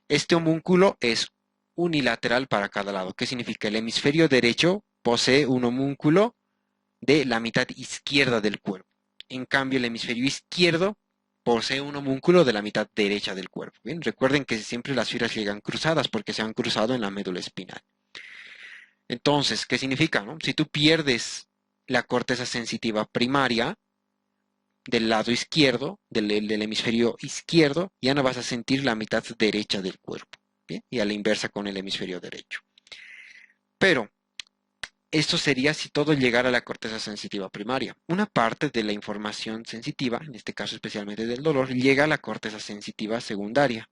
Este homúnculo es unilateral para cada lado. ¿Qué significa? El hemisferio derecho posee un homúnculo de la mitad izquierda del cuerpo. En cambio, el hemisferio izquierdo posee un homúnculo de la mitad derecha del cuerpo. Bien, recuerden que siempre las fibras llegan cruzadas porque se han cruzado en la médula espinal. Entonces, ¿qué significa, no? Si tú pierdes la corteza sensitiva primaria del lado izquierdo, del hemisferio izquierdo, ya no vas a sentir la mitad derecha del cuerpo. Bien, y a la inversa con el hemisferio derecho. Pero esto sería si todo llegara a la corteza sensitiva primaria. Una parte de la información sensitiva, en este caso especialmente del dolor, llega a la corteza sensitiva secundaria.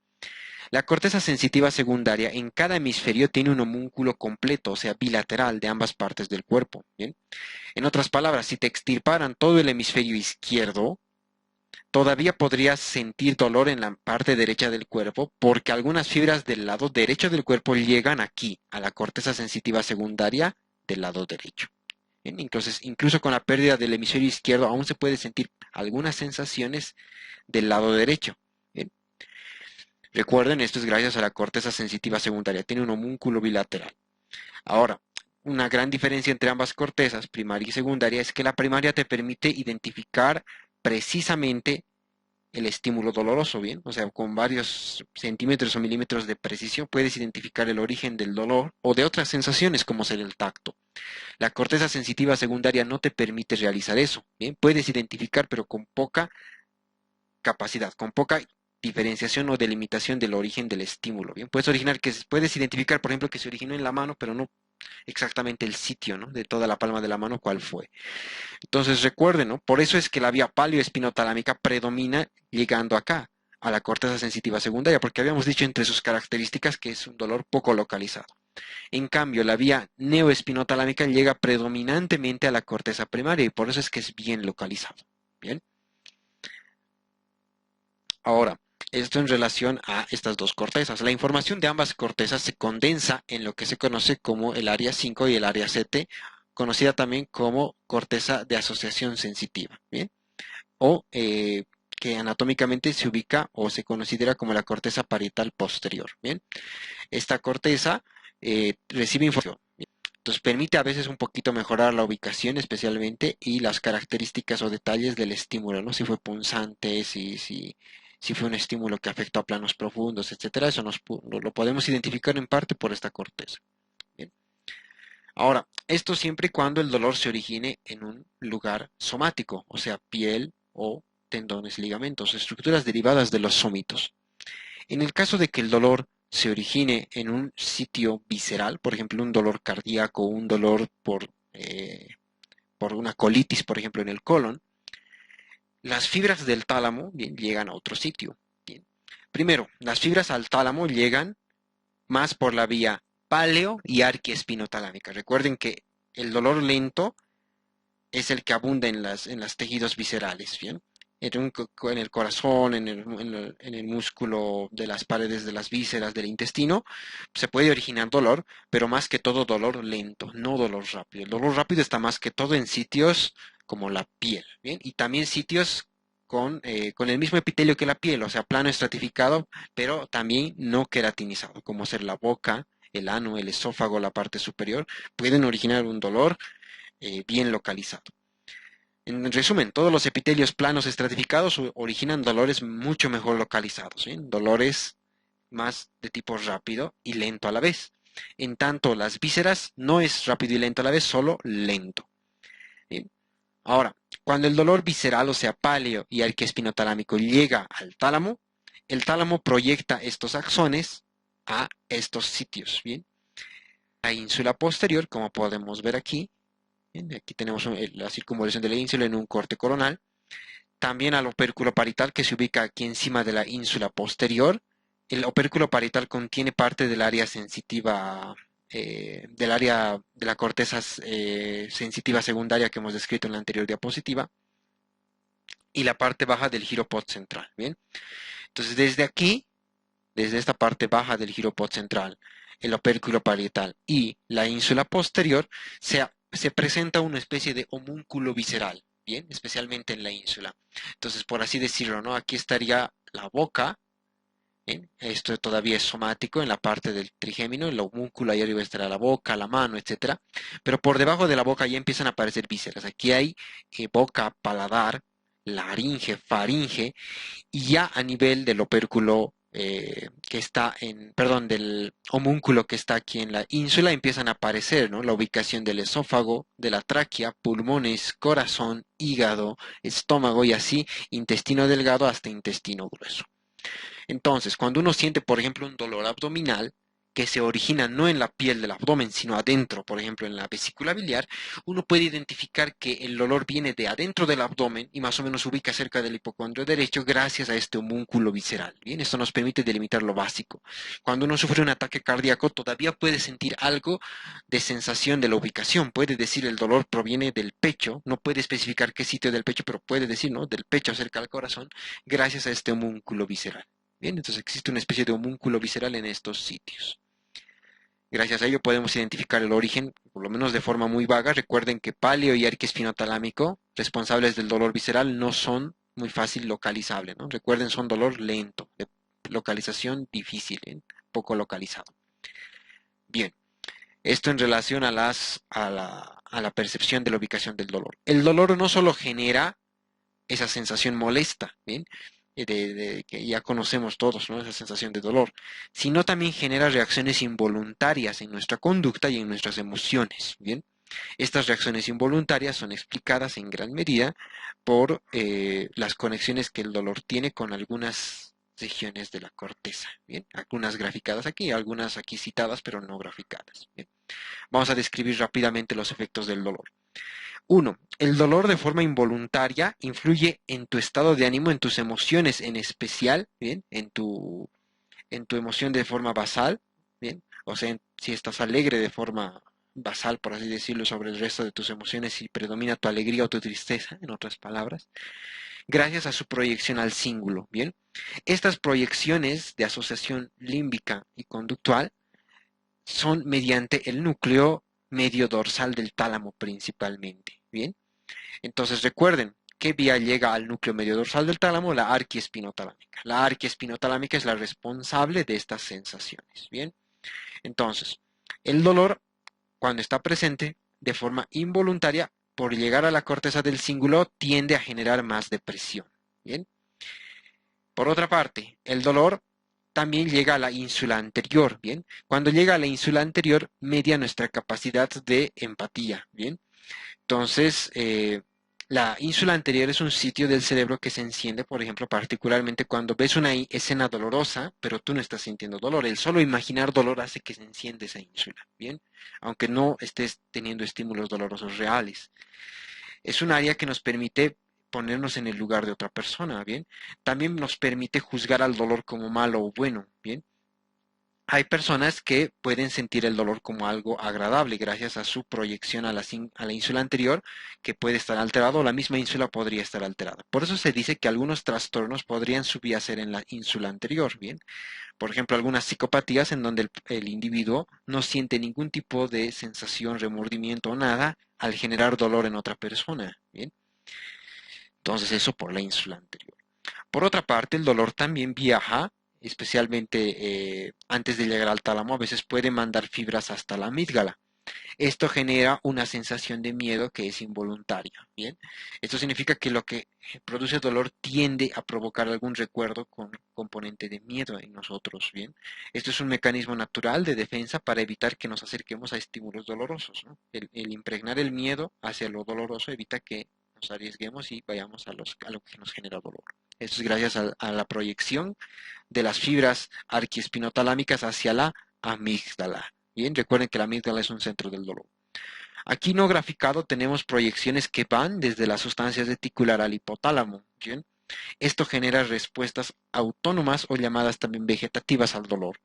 La corteza sensitiva secundaria en cada hemisferio tiene un homúnculo completo, o sea, bilateral de ambas partes del cuerpo. ¿Bien? En otras palabras, si te extirparan todo el hemisferio izquierdo, todavía podrías sentir dolor en la parte derecha del cuerpo porque algunas fibras del lado derecho del cuerpo llegan aquí, a la corteza sensitiva secundaria del lado derecho. Bien, entonces, incluso con la pérdida del hemisferio izquierdo, aún se puede sentir algunas sensaciones del lado derecho. Bien. Recuerden, esto es gracias a la corteza sensitiva secundaria, tiene un homúnculo bilateral. Ahora, una gran diferencia entre ambas cortezas, primaria y secundaria, es que la primaria te permite identificar precisamente el estímulo doloroso, ¿bien? O sea, con varios centímetros o milímetros de precisión puedes identificar el origen del dolor o de otras sensaciones como ser el tacto. La corteza sensitiva secundaria no te permite realizar eso, ¿bien? Puedes identificar, pero con poca capacidad, con poca diferenciación o delimitación del origen del estímulo, ¿bien? Puedes identificar, por ejemplo, que se originó en la mano, pero no exactamente el sitio, ¿no? De toda la palma de la mano, cuál fue. Entonces recuerden, ¿no? Por eso es que la vía paleoespinotalámica predomina llegando acá, a la corteza sensitiva secundaria, porque habíamos dicho entre sus características que es un dolor poco localizado. En cambio, la vía neoespinotalámica llega predominantemente a la corteza primaria y por eso es que es bien localizado. Bien. Ahora, esto en relación a estas dos cortezas. La información de ambas cortezas se condensa en lo que se conoce como el área 5 y el área 7, conocida también como corteza de asociación sensitiva, ¿bien? O que anatómicamente se ubica o se considera como la corteza parietal posterior, ¿bien? Esta corteza recibe información. ¿Bien? Entonces permite a veces un poquito mejorar la ubicación especialmente y las características o detalles del estímulo, ¿no? Si fue punzante, si fue un estímulo que afectó a planos profundos, etcétera. Eso lo podemos identificar en parte por esta corteza. Bien. Ahora, esto siempre y cuando el dolor se origine en un lugar somático, o sea, piel o tendones, ligamentos, estructuras derivadas de los sómitos. En el caso de que el dolor se origine en un sitio visceral, por ejemplo, un dolor cardíaco, un dolor por una colitis, por ejemplo, en el colon, las fibras del tálamo bien, llegan a otro sitio. Bien. Primero, las fibras al tálamo llegan más por la vía paleo y arquiespinotalámica. Recuerden que el dolor lento es el que abunda en las tejidos viscerales, ¿bien? En el corazón, en el músculo de las paredes de las vísceras del intestino, se puede originar dolor, pero más que todo dolor lento, no dolor rápido. El dolor rápido está más que todo en sitios como la piel, ¿bien? Y también sitios con el mismo epitelio que la piel, o sea, plano estratificado, pero también no queratinizado, como ser la boca, el ano, el esófago, la parte superior, pueden originar un dolor bien localizado. En resumen, todos los epitelios planos estratificados originan dolores mucho mejor localizados, ¿bien? Dolores más de tipo rápido y lento a la vez. En tanto, las vísceras no es rápido y lento a la vez, solo lento. ¿Bien? Ahora, cuando el dolor visceral, o sea, páleo y arquiespinotalámico llega al tálamo, el tálamo proyecta estos axones a estos sitios, ¿bien? La ínsula posterior, como podemos ver aquí, ¿bien? Aquí tenemos la circunvalación de la ínsula en un corte coronal. También al opérculo parietal que se ubica aquí encima de la ínsula posterior. El opérculo parietal contiene parte del área sensitiva, del área de la corteza sensitiva secundaria que hemos descrito en la anterior diapositiva, y la parte baja del giropod central. Bien, entonces desde aquí, desde esta parte baja del giropod central, el opérculo parietal y la ínsula posterior, se presenta una especie de homúnculo visceral, bien, especialmente en la ínsula. Entonces, por así decirlo, ¿no? Aquí estaría la boca. Bien, esto todavía es somático en la parte del trigémino, el homúnculo, ahí arriba estará la boca, la mano, etcétera. Pero por debajo de la boca ya empiezan a aparecer vísceras. Aquí hay boca, paladar, laringe, faringe, y ya a nivel del opérculo que está perdón, del homúnculo que está aquí en la ínsula empiezan a aparecer, ¿no? La ubicación del esófago, de la tráquea, pulmones, corazón, hígado, estómago y así intestino delgado hasta intestino grueso. Entonces, cuando uno siente, por ejemplo, un dolor abdominal que se origina no en la piel del abdomen, sino adentro, por ejemplo, en la vesícula biliar, uno puede identificar que el dolor viene de adentro del abdomen y más o menos se ubica cerca del hipocondrio derecho gracias a este homúnculo visceral. Bien, esto nos permite delimitar lo básico. Cuando uno sufre un ataque cardíaco, todavía puede sentir algo de sensación de la ubicación. Puede decir el dolor proviene del pecho, no puede especificar qué sitio del pecho, pero puede decir, ¿no? Del pecho cerca al corazón, gracias a este homúnculo visceral. Bien, entonces existe una especie de homúnculo visceral en estos sitios. Gracias a ello podemos identificar el origen, por lo menos de forma muy vaga. Recuerden que paleo y arquiespinotalámico, responsables del dolor visceral, no son muy fácil localizable, ¿no? Recuerden, son dolor lento, de localización difícil, poco localizado. Bien, esto en relación a la percepción de la ubicación del dolor. El dolor no solo genera esa sensación molesta, ¿bien? Que ya conocemos todos, ¿no? Esa sensación de dolor, sino también genera reacciones involuntarias en nuestra conducta y en nuestras emociones, ¿bien? Estas reacciones involuntarias son explicadas en gran medida por las conexiones que el dolor tiene con algunas regiones de la corteza, ¿bien? Algunas graficadas aquí, algunas aquí citadas, pero no graficadas, ¿bien? Vamos a describir rápidamente los efectos del dolor. 1. El dolor de forma involuntaria influye en tu estado de ánimo, en tus emociones en especial, ¿bien? En tu emoción de forma basal, ¿bien? O sea, si estás alegre de forma basal, por así decirlo, sobre el resto de tus emociones, si predomina tu alegría o tu tristeza, en otras palabras, gracias a su proyección al cíngulo, ¿bien? Estas proyecciones de asociación límbica y conductual son mediante el núcleo medio dorsal del tálamo principalmente, ¿bien? Entonces recuerden, ¿qué vía llega al núcleo medio dorsal del tálamo? La arquiespinotalámica. La arquiespinotalámica es la responsable de estas sensaciones, ¿bien? Entonces, el dolor, cuando está presente de forma involuntaria, por llegar a la corteza del cíngulo, tiende a generar más depresión, ¿bien? Por otra parte, el dolor también llega a la ínsula anterior, ¿bien? Cuando llega a la ínsula anterior, media nuestra capacidad de empatía, ¿bien? Entonces, la ínsula anterior es un sitio del cerebro que se enciende, por ejemplo, particularmente cuando ves una escena dolorosa, pero tú no estás sintiendo dolor. El solo imaginar dolor hace que se enciende esa ínsula, ¿bien? Aunque no estés teniendo estímulos dolorosos reales. Es un área que nos permite ponernos en el lugar de otra persona, ¿bien? También nos permite juzgar al dolor como malo o bueno, ¿bien? Hay personas que pueden sentir el dolor como algo agradable gracias a su proyección a la ínsula anterior, que puede estar alterado, o la misma ínsula podría estar alterada. Por eso se dice que algunos trastornos podrían subyacir en la ínsula anterior, ¿bien? Por ejemplo, algunas psicopatías en donde el individuo no siente ningún tipo de sensación, remordimiento o nada al generar dolor en otra persona, ¿bien? Entonces eso por la ínsula anterior. Por otra parte, el dolor también viaja, especialmente antes de llegar al tálamo, a veces puede mandar fibras hasta la amígdala. Esto genera una sensación de miedo que es involuntaria, ¿bien? Esto significa que lo que produce dolor tiende a provocar algún recuerdo con componente de miedo en nosotros, ¿bien? Esto es un mecanismo natural de defensa para evitar que nos acerquemos a estímulos dolorosos, ¿no? El impregnar el miedo hacia lo doloroso evita que nos arriesguemos y vayamos a lo que nos genera dolor. Esto es gracias a la proyección de las fibras arquiespinotalámicas hacia la amígdala. Bien, recuerden que la amígdala es un centro del dolor. Aquí no graficado tenemos proyecciones que van desde la sustancia reticular al hipotálamo. Bien, esto genera respuestas autónomas o llamadas también vegetativas al dolor.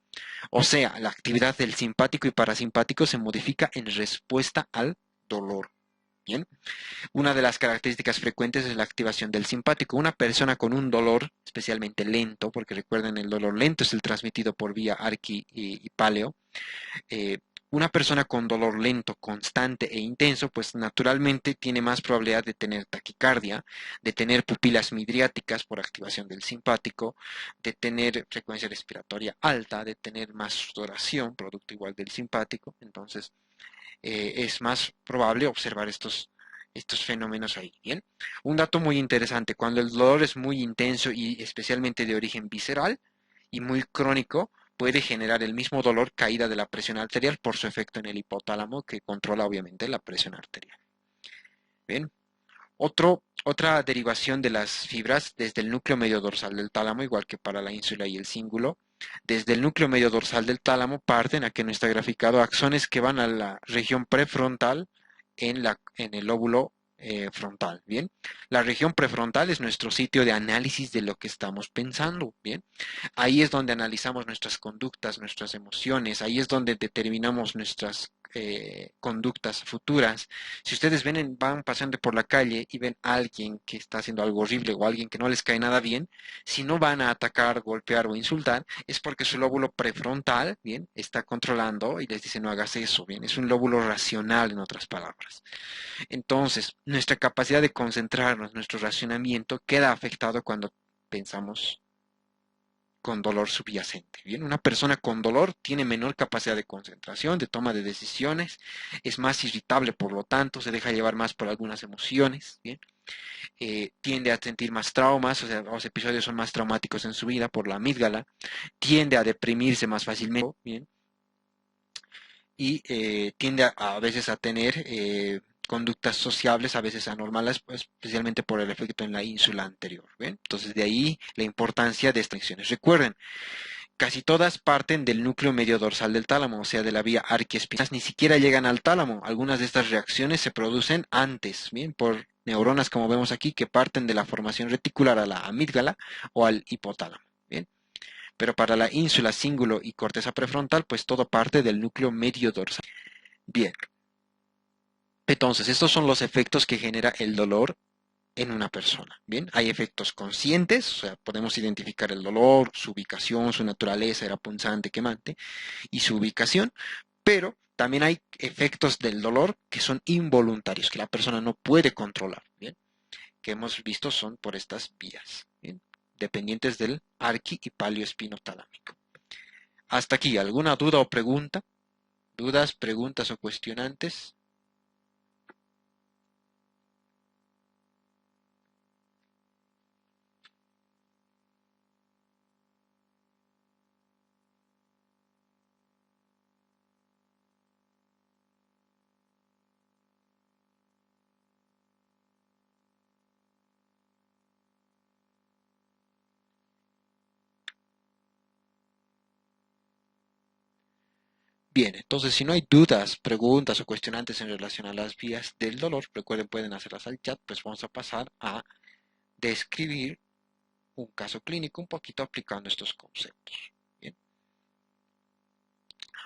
O sea, la actividad del simpático y parasimpático se modifica en respuesta al dolor. Bien, una de las características frecuentes es la activación del simpático. Una persona con un dolor especialmente lento, porque recuerden el dolor lento es el transmitido por vía arqui y paleo, eh, una persona con dolor lento, constante e intenso, pues naturalmente tiene más probabilidad de tener taquicardia, de tener pupilas midriáticas por activación del simpático, de tener frecuencia respiratoria alta, de tener más sudoración, producto igual del simpático. Entonces, es más probable observar estos fenómenos ahí. Bien, un dato muy interesante, cuando el dolor es muy intenso y especialmente de origen visceral y muy crónico, puede generar el mismo dolor, caída de la presión arterial por su efecto en el hipotálamo que controla obviamente la presión arterial. Bien, otra derivación de las fibras desde el núcleo medio dorsal del tálamo, igual que para la ínsula y el cíngulo, desde el núcleo medio dorsal del tálamo parten, aquí no está graficado, axones que van a la región prefrontal en el lóbulo frontal, ¿bien? La región prefrontal es nuestro sitio de análisis de lo que estamos pensando, ¿bien? Ahí es donde analizamos nuestras conductas, nuestras emociones, ahí es donde determinamos nuestras conductas futuras. Si ustedes van pasando por la calle y ven a alguien que está haciendo algo horrible o a alguien que no les cae nada bien, si no van a atacar, golpear o insultar, es porque su lóbulo prefrontal, bien, está controlando y les dice no hagas eso, bien, es un lóbulo racional en otras palabras. Entonces, nuestra capacidad de concentrarnos, nuestro racionamiento queda afectado cuando pensamos con dolor subyacente. Bien, una persona con dolor tiene menor capacidad de concentración, de toma de decisiones, es más irritable, por lo tanto, se deja llevar más por algunas emociones, bien, tiende a sentir más traumas, o sea, los episodios son más traumáticos en su vida por la amígdala, tiende a deprimirse más fácilmente, bien, y tiende a veces a tener conductas sociables, a veces anormales, pues, especialmente por el efecto en la ínsula anterior. ¿Ven? Entonces, de ahí la importancia de estas acciones. Recuerden, casi todas parten del núcleo medio dorsal del tálamo, o sea, de la vía arquiespinal, ni siquiera llegan al tálamo. Algunas de estas reacciones se producen antes, bien, por neuronas, como vemos aquí, que parten de la formación reticular a la amígdala o al hipotálamo. Bien. Pero para la ínsula, cíngulo y corteza prefrontal, pues todo parte del núcleo medio dorsal. Bien. Entonces, estos son los efectos que genera el dolor en una persona. Bien, hay efectos conscientes, o sea, podemos identificar el dolor, su ubicación, su naturaleza, era punzante, quemante, y su ubicación, pero también hay efectos del dolor que son involuntarios, que la persona no puede controlar, bien, que hemos visto son por estas vías, bien, dependientes del arqui y paleoespinotalámico. Hasta aquí, ¿alguna duda o pregunta? ¿Dudas, preguntas o cuestionantes? Bien, entonces si no hay dudas, preguntas o cuestionantes en relación a las vías del dolor, recuerden pueden hacerlas al chat, pues vamos a pasar a describir un caso clínico un poquito aplicando estos conceptos. Bien,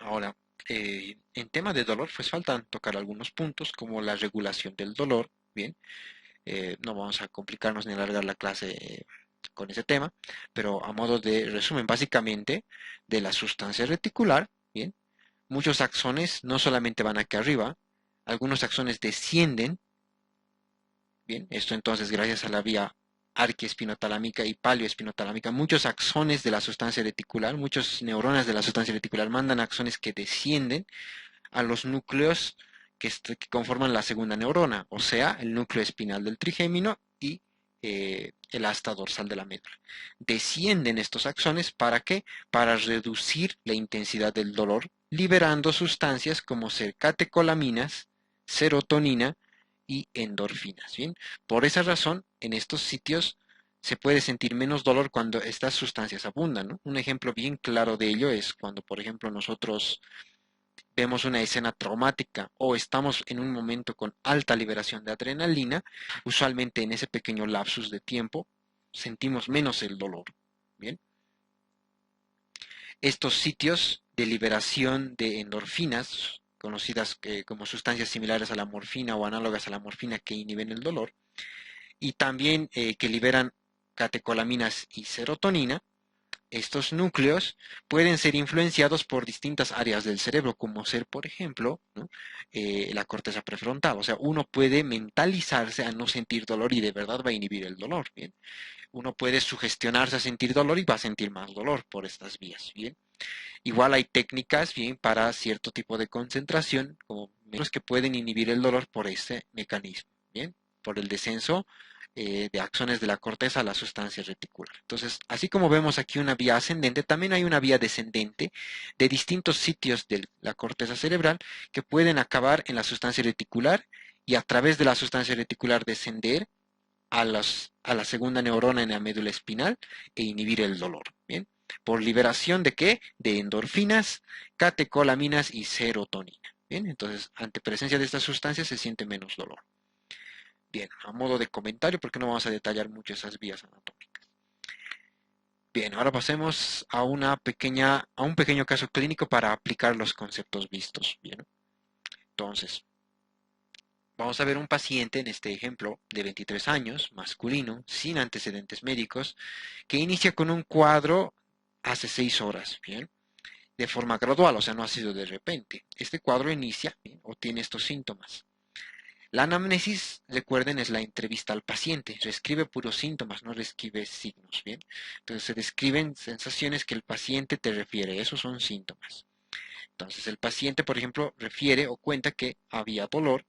ahora, en tema de dolor, pues faltan tocar algunos puntos como la regulación del dolor. Bien, no vamos a complicarnos ni alargar la clase con ese tema, pero a modo de resumen, básicamente, de la sustancia reticular, bien, muchos axones no solamente van aquí arriba, algunos axones descienden, bien, esto entonces gracias a la vía arquiespinotalámica y paleoespinotalámica, muchos axones de la sustancia reticular, muchos neuronas de la sustancia reticular mandan axones que descienden a los núcleos que conforman la segunda neurona, o sea, el núcleo espinal del trigémino y el asta dorsal de la médula. Descienden estos axones, ¿para qué? Para reducir la intensidad del dolor, liberando sustancias como ser catecolaminas, serotonina y endorfinas. Bien, por esa razón, en estos sitios se puede sentir menos dolor cuando estas sustancias abundan, ¿no? Un ejemplo bien claro de ello es cuando, por ejemplo, nosotros vemos una escena traumática o estamos en un momento con alta liberación de adrenalina, usualmente en ese pequeño lapsus de tiempo sentimos menos el dolor. Bien, estos sitios de liberación de endorfinas, conocidas como sustancias similares a la morfina o análogas a la morfina que inhiben el dolor, y también que liberan catecolaminas y serotonina, estos núcleos pueden ser influenciados por distintas áreas del cerebro, como ser, por ejemplo, ¿no? La corteza prefrontal. O sea, uno puede mentalizarse a no sentir dolor y de verdad va a inhibir el dolor. Bien, uno puede sugestionarse a sentir dolor y va a sentir más dolor por estas vías. Bien, igual hay técnicas, bien, para cierto tipo de concentración, como los que pueden inhibir el dolor por este mecanismo. Bien, por el descenso de axones de la corteza a la sustancia reticular. Entonces, así como vemos aquí una vía ascendente, también hay una vía descendente de distintos sitios de la corteza cerebral que pueden acabar en la sustancia reticular y a través de la sustancia reticular descender a la segunda neurona en la médula espinal e inhibir el dolor. Bien, por liberación de qué? De endorfinas, catecolaminas y serotonina. Bien, entonces, ante presencia de estas sustancias se siente menos dolor. Bien, a modo de comentario, porque no vamos a detallar mucho esas vías anatómicas. Bien, ahora pasemos a un pequeño caso clínico para aplicar los conceptos vistos. Bien, entonces, vamos a ver un paciente en este ejemplo de 23 años, masculino, sin antecedentes médicos, que inicia con un cuadro hace 6 horas. Bien, de forma gradual, o sea, no ha sido de repente. Este cuadro inicia, bien, o tiene estos síntomas. La anamnesis, recuerden, es la entrevista al paciente. Reescribe puros síntomas, no reescribe signos, ¿bien? Entonces se describen sensaciones que el paciente te refiere. Esos son síntomas. Entonces el paciente, por ejemplo, refiere o cuenta que había dolor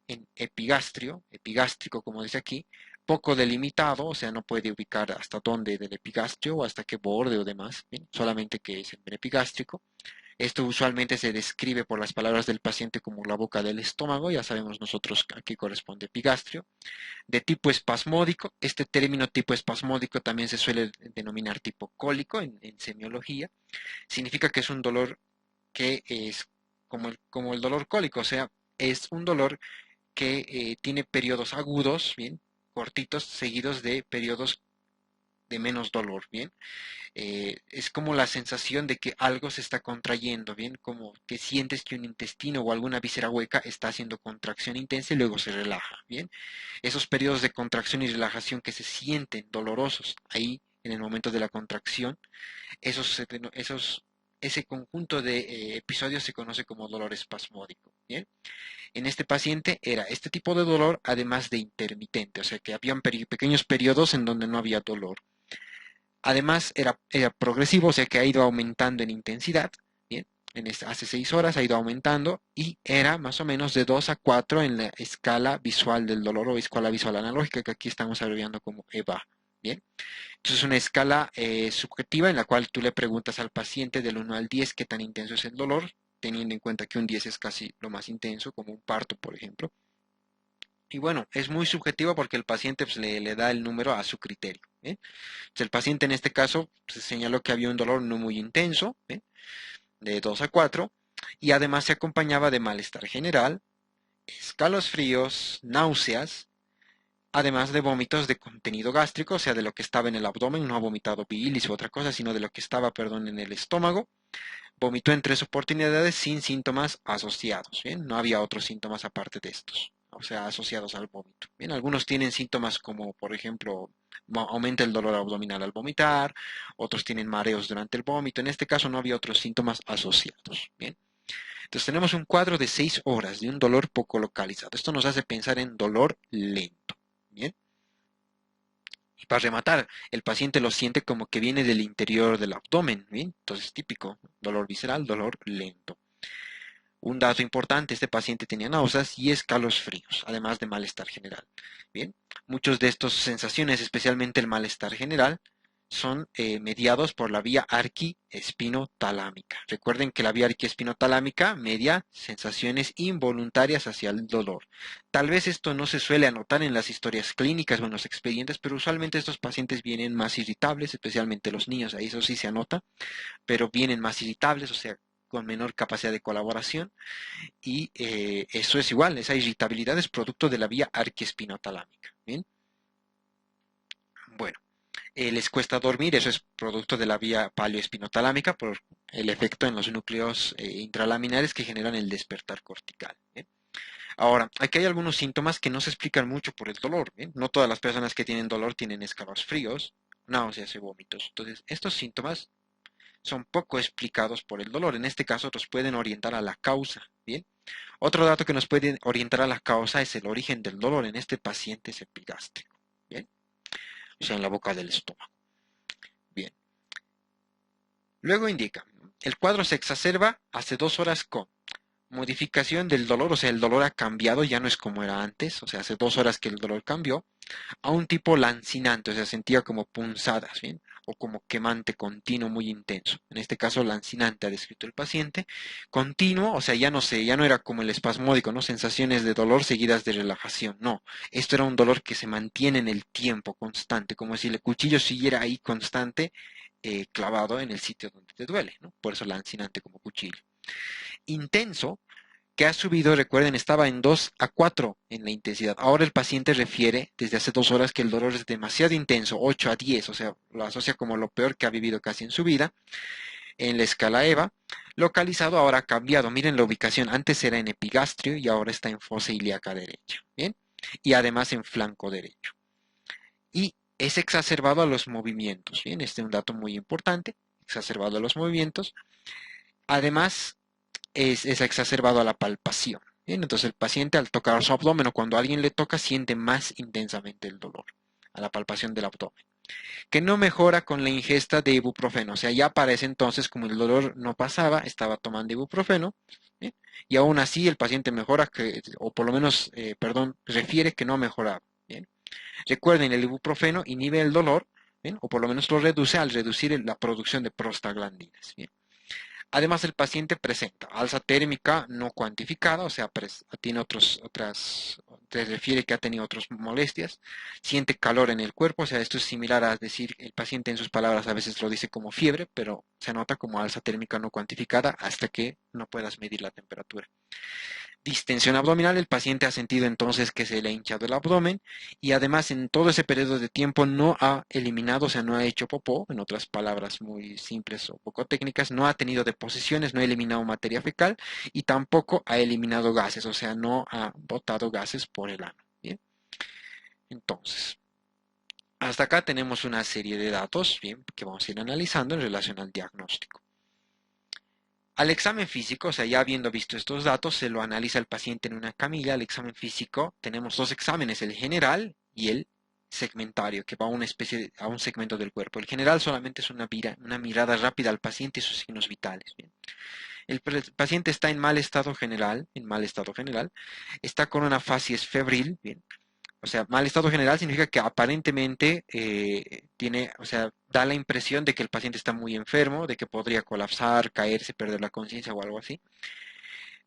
en epigastrio, epigástrico, como dice aquí, poco delimitado, o sea, no puede ubicar hasta dónde del epigastrio o hasta qué borde o demás, ¿bien? Solamente que es el epigástrico. Esto usualmente se describe por las palabras del paciente como la boca del estómago, ya sabemos nosotros a qué corresponde epigastrio. De tipo espasmódico, este término tipo espasmódico también se suele denominar tipo cólico en semiología. Significa que es un dolor que es como el dolor cólico, o sea, es un dolor que tiene periodos agudos, bien, cortitos, seguidos de periodos de menos dolor, bien. Es como la sensación de que algo se está contrayendo, bien, como que sientes que un intestino o alguna víscera hueca está haciendo contracción intensa y luego se relaja, bien. Esos periodos de contracción y relajación que se sienten dolorosos ahí en el momento de la contracción, ese conjunto de episodios se conoce como dolor espasmódico, bien. En este paciente era este tipo de dolor, además de intermitente, o sea que habían pequeños periodos en donde no había dolor. Además, era progresivo, o sea que ha ido aumentando en intensidad. Bien, hace 6 horas ha ido aumentando y era más o menos de 2 a 4 en la escala visual del dolor o escala visual analógica, que aquí estamos abreviando como EVA. Bien, entonces es una escala subjetiva en la cual tú le preguntas al paciente del 1 al 10 qué tan intenso es el dolor, teniendo en cuenta que un 10 es casi lo más intenso, como un parto, por ejemplo. Y bueno, es muy subjetivo porque el paciente pues, le da el número a su criterio. ¿Eh? Entonces, el paciente en este caso se señaló que había un dolor no muy intenso, de 2 a 4, y además se acompañaba de malestar general, escalofríos, náuseas, además de vómitos de contenido gástrico, o sea, de lo que estaba en el abdomen, no ha vomitado bilis u otra cosa, sino de lo que estaba, perdón, en el estómago. Vomitó en 3 oportunidades sin síntomas asociados, ¿bien? No había otros síntomas aparte de estos, o sea, asociados al vómito. Bien, algunos tienen síntomas como, por ejemplo, aumenta el dolor abdominal al vomitar, otros tienen mareos durante el vómito. En este caso no había otros síntomas asociados, ¿bien? Entonces tenemos un cuadro de 6 horas de un dolor poco localizado. Esto nos hace pensar en dolor lento, ¿bien? Y para rematar, el paciente lo siente como que viene del interior del abdomen, ¿bien? Entonces típico, dolor visceral, dolor lento. Un dato importante, este paciente tenía náuseas y escalofríos, además de malestar general. Bien, muchos de estas sensaciones, especialmente el malestar general, son mediados por la vía arquiespinotalámica. Recuerden que la vía arquiespinotalámica media sensaciones involuntarias hacia el dolor. Tal vez esto no se suele anotar en las historias clínicas o en los expedientes, pero usualmente estos pacientes vienen más irritables, especialmente los niños, ahí eso sí se anota, pero vienen más irritables, o sea, con menor capacidad de colaboración, y eso es igual, esa irritabilidad es producto de la vía arquiespinotalámica. Bien, bueno. Les cuesta dormir, eso es producto de la vía paleoespinotalámica por el efecto en los núcleos intralaminares que generan el despertar cortical. ¿Bien? Ahora, aquí hay algunos síntomas que no se explican mucho por el dolor. ¿Bien? No todas las personas que tienen dolor tienen escalofríos, náuseas y vómitos. Entonces, estos síntomas son poco explicados por el dolor. En este caso, nos pueden orientar a la causa. ¿Bien? Otro dato que nos puede orientar a la causa es el origen del dolor. En este paciente es epigástrico. ¿Bien? O sea, en la boca del estómago. Bien. Luego indica, el cuadro se exacerba hace 2 horas con modificación del dolor, o sea, el dolor ha cambiado, ya no es como era antes, o sea, hace 2 horas que el dolor cambió, a un tipo lancinante, o sea, sentía como punzadas, ¿bien? O como quemante continuo muy intenso. En este caso, lancinante ha descrito el paciente. Continuo, o sea, ya no sé, ya no era como el espasmódico, ¿no? Sensaciones de dolor seguidas de relajación, no. Esto era un dolor que se mantiene en el tiempo constante, como si el cuchillo siguiera ahí constante, clavado en el sitio donde te duele, ¿no? Por eso lancinante como cuchillo. Intenso, que ha subido, recuerden, estaba en 2 a 4 en la intensidad. Ahora el paciente refiere desde hace 2 horas que el dolor es demasiado intenso, 8 a 10, o sea, lo asocia como lo peor que ha vivido casi en su vida. En la escala EVA, localizado ahora ha cambiado. Miren la ubicación, antes era en epigastrio y ahora está en fosa ilíaca derecha. ¿Bien? Y además en flanco derecho. Y es exacerbado a los movimientos. Bien, este es un dato muy importante, exacerbado a los movimientos. Además, es exacerbado a la palpación. Bien, entonces el paciente al tocar su abdomen o cuando alguien le toca siente más intensamente el dolor a la palpación del abdomen, que no mejora con la ingesta de ibuprofeno, o sea, ya parece entonces como el dolor no pasaba, estaba tomando ibuprofeno, ¿bien? Y aún así el paciente mejora, o por lo menos, perdón, refiere que no ha mejorado. ¿Bien? Recuerden, el ibuprofeno inhibe el dolor, ¿bien? O por lo menos lo reduce al reducir la producción de prostaglandinas. ¿Bien? Además, el paciente presenta alza térmica no cuantificada, o sea, tiene te refiere que ha tenido otras molestias, siente calor en el cuerpo, o sea, esto es similar a decir, el paciente en sus palabras a veces lo dice como fiebre, pero se nota como alza térmica no cuantificada hasta que no puedas medir la temperatura. Distensión abdominal, el paciente ha sentido entonces que se le ha hinchado el abdomen y además en todo ese periodo de tiempo no ha eliminado, o sea, no ha hecho popó, en otras palabras muy simples o poco técnicas, no ha tenido deposiciones, no ha eliminado materia fecal y tampoco ha eliminado gases, o sea, no ha botado gases por el ano. Bien, entonces, hasta acá tenemos una serie de datos, bien, que vamos a ir analizando en relación al diagnóstico. Al examen físico, o sea, ya habiendo visto estos datos, se lo analiza el paciente en una camilla. Al examen físico tenemos 2 exámenes, el general y el segmentario, que va a una especie a un segmento del cuerpo. El general solamente es una mirada rápida al paciente y sus signos vitales. Bien. El paciente está en mal estado general, está con una facies febril, bien, o sea, mal estado general significa que aparentemente tiene, o sea, da la impresión de que el paciente está muy enfermo, de que podría colapsar, caerse, perder la conciencia o algo así.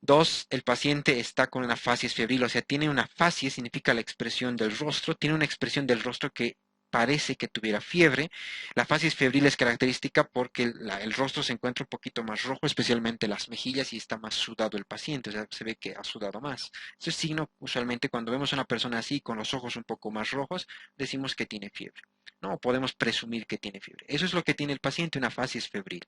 2, el paciente está con una facies febril, o sea, tiene una facies, significa la expresión del rostro, tiene una expresión del rostro que parece que tuviera fiebre. La facies febril es característica porque el rostro se encuentra un poquito más rojo, especialmente las mejillas, y está más sudado el paciente, o sea, se ve que ha sudado más. Ese es signo, usualmente, cuando vemos a una persona así, con los ojos un poco más rojos, decimos que tiene fiebre. No, podemos presumir que tiene fiebre. Eso es lo que tiene el paciente, una facies febril.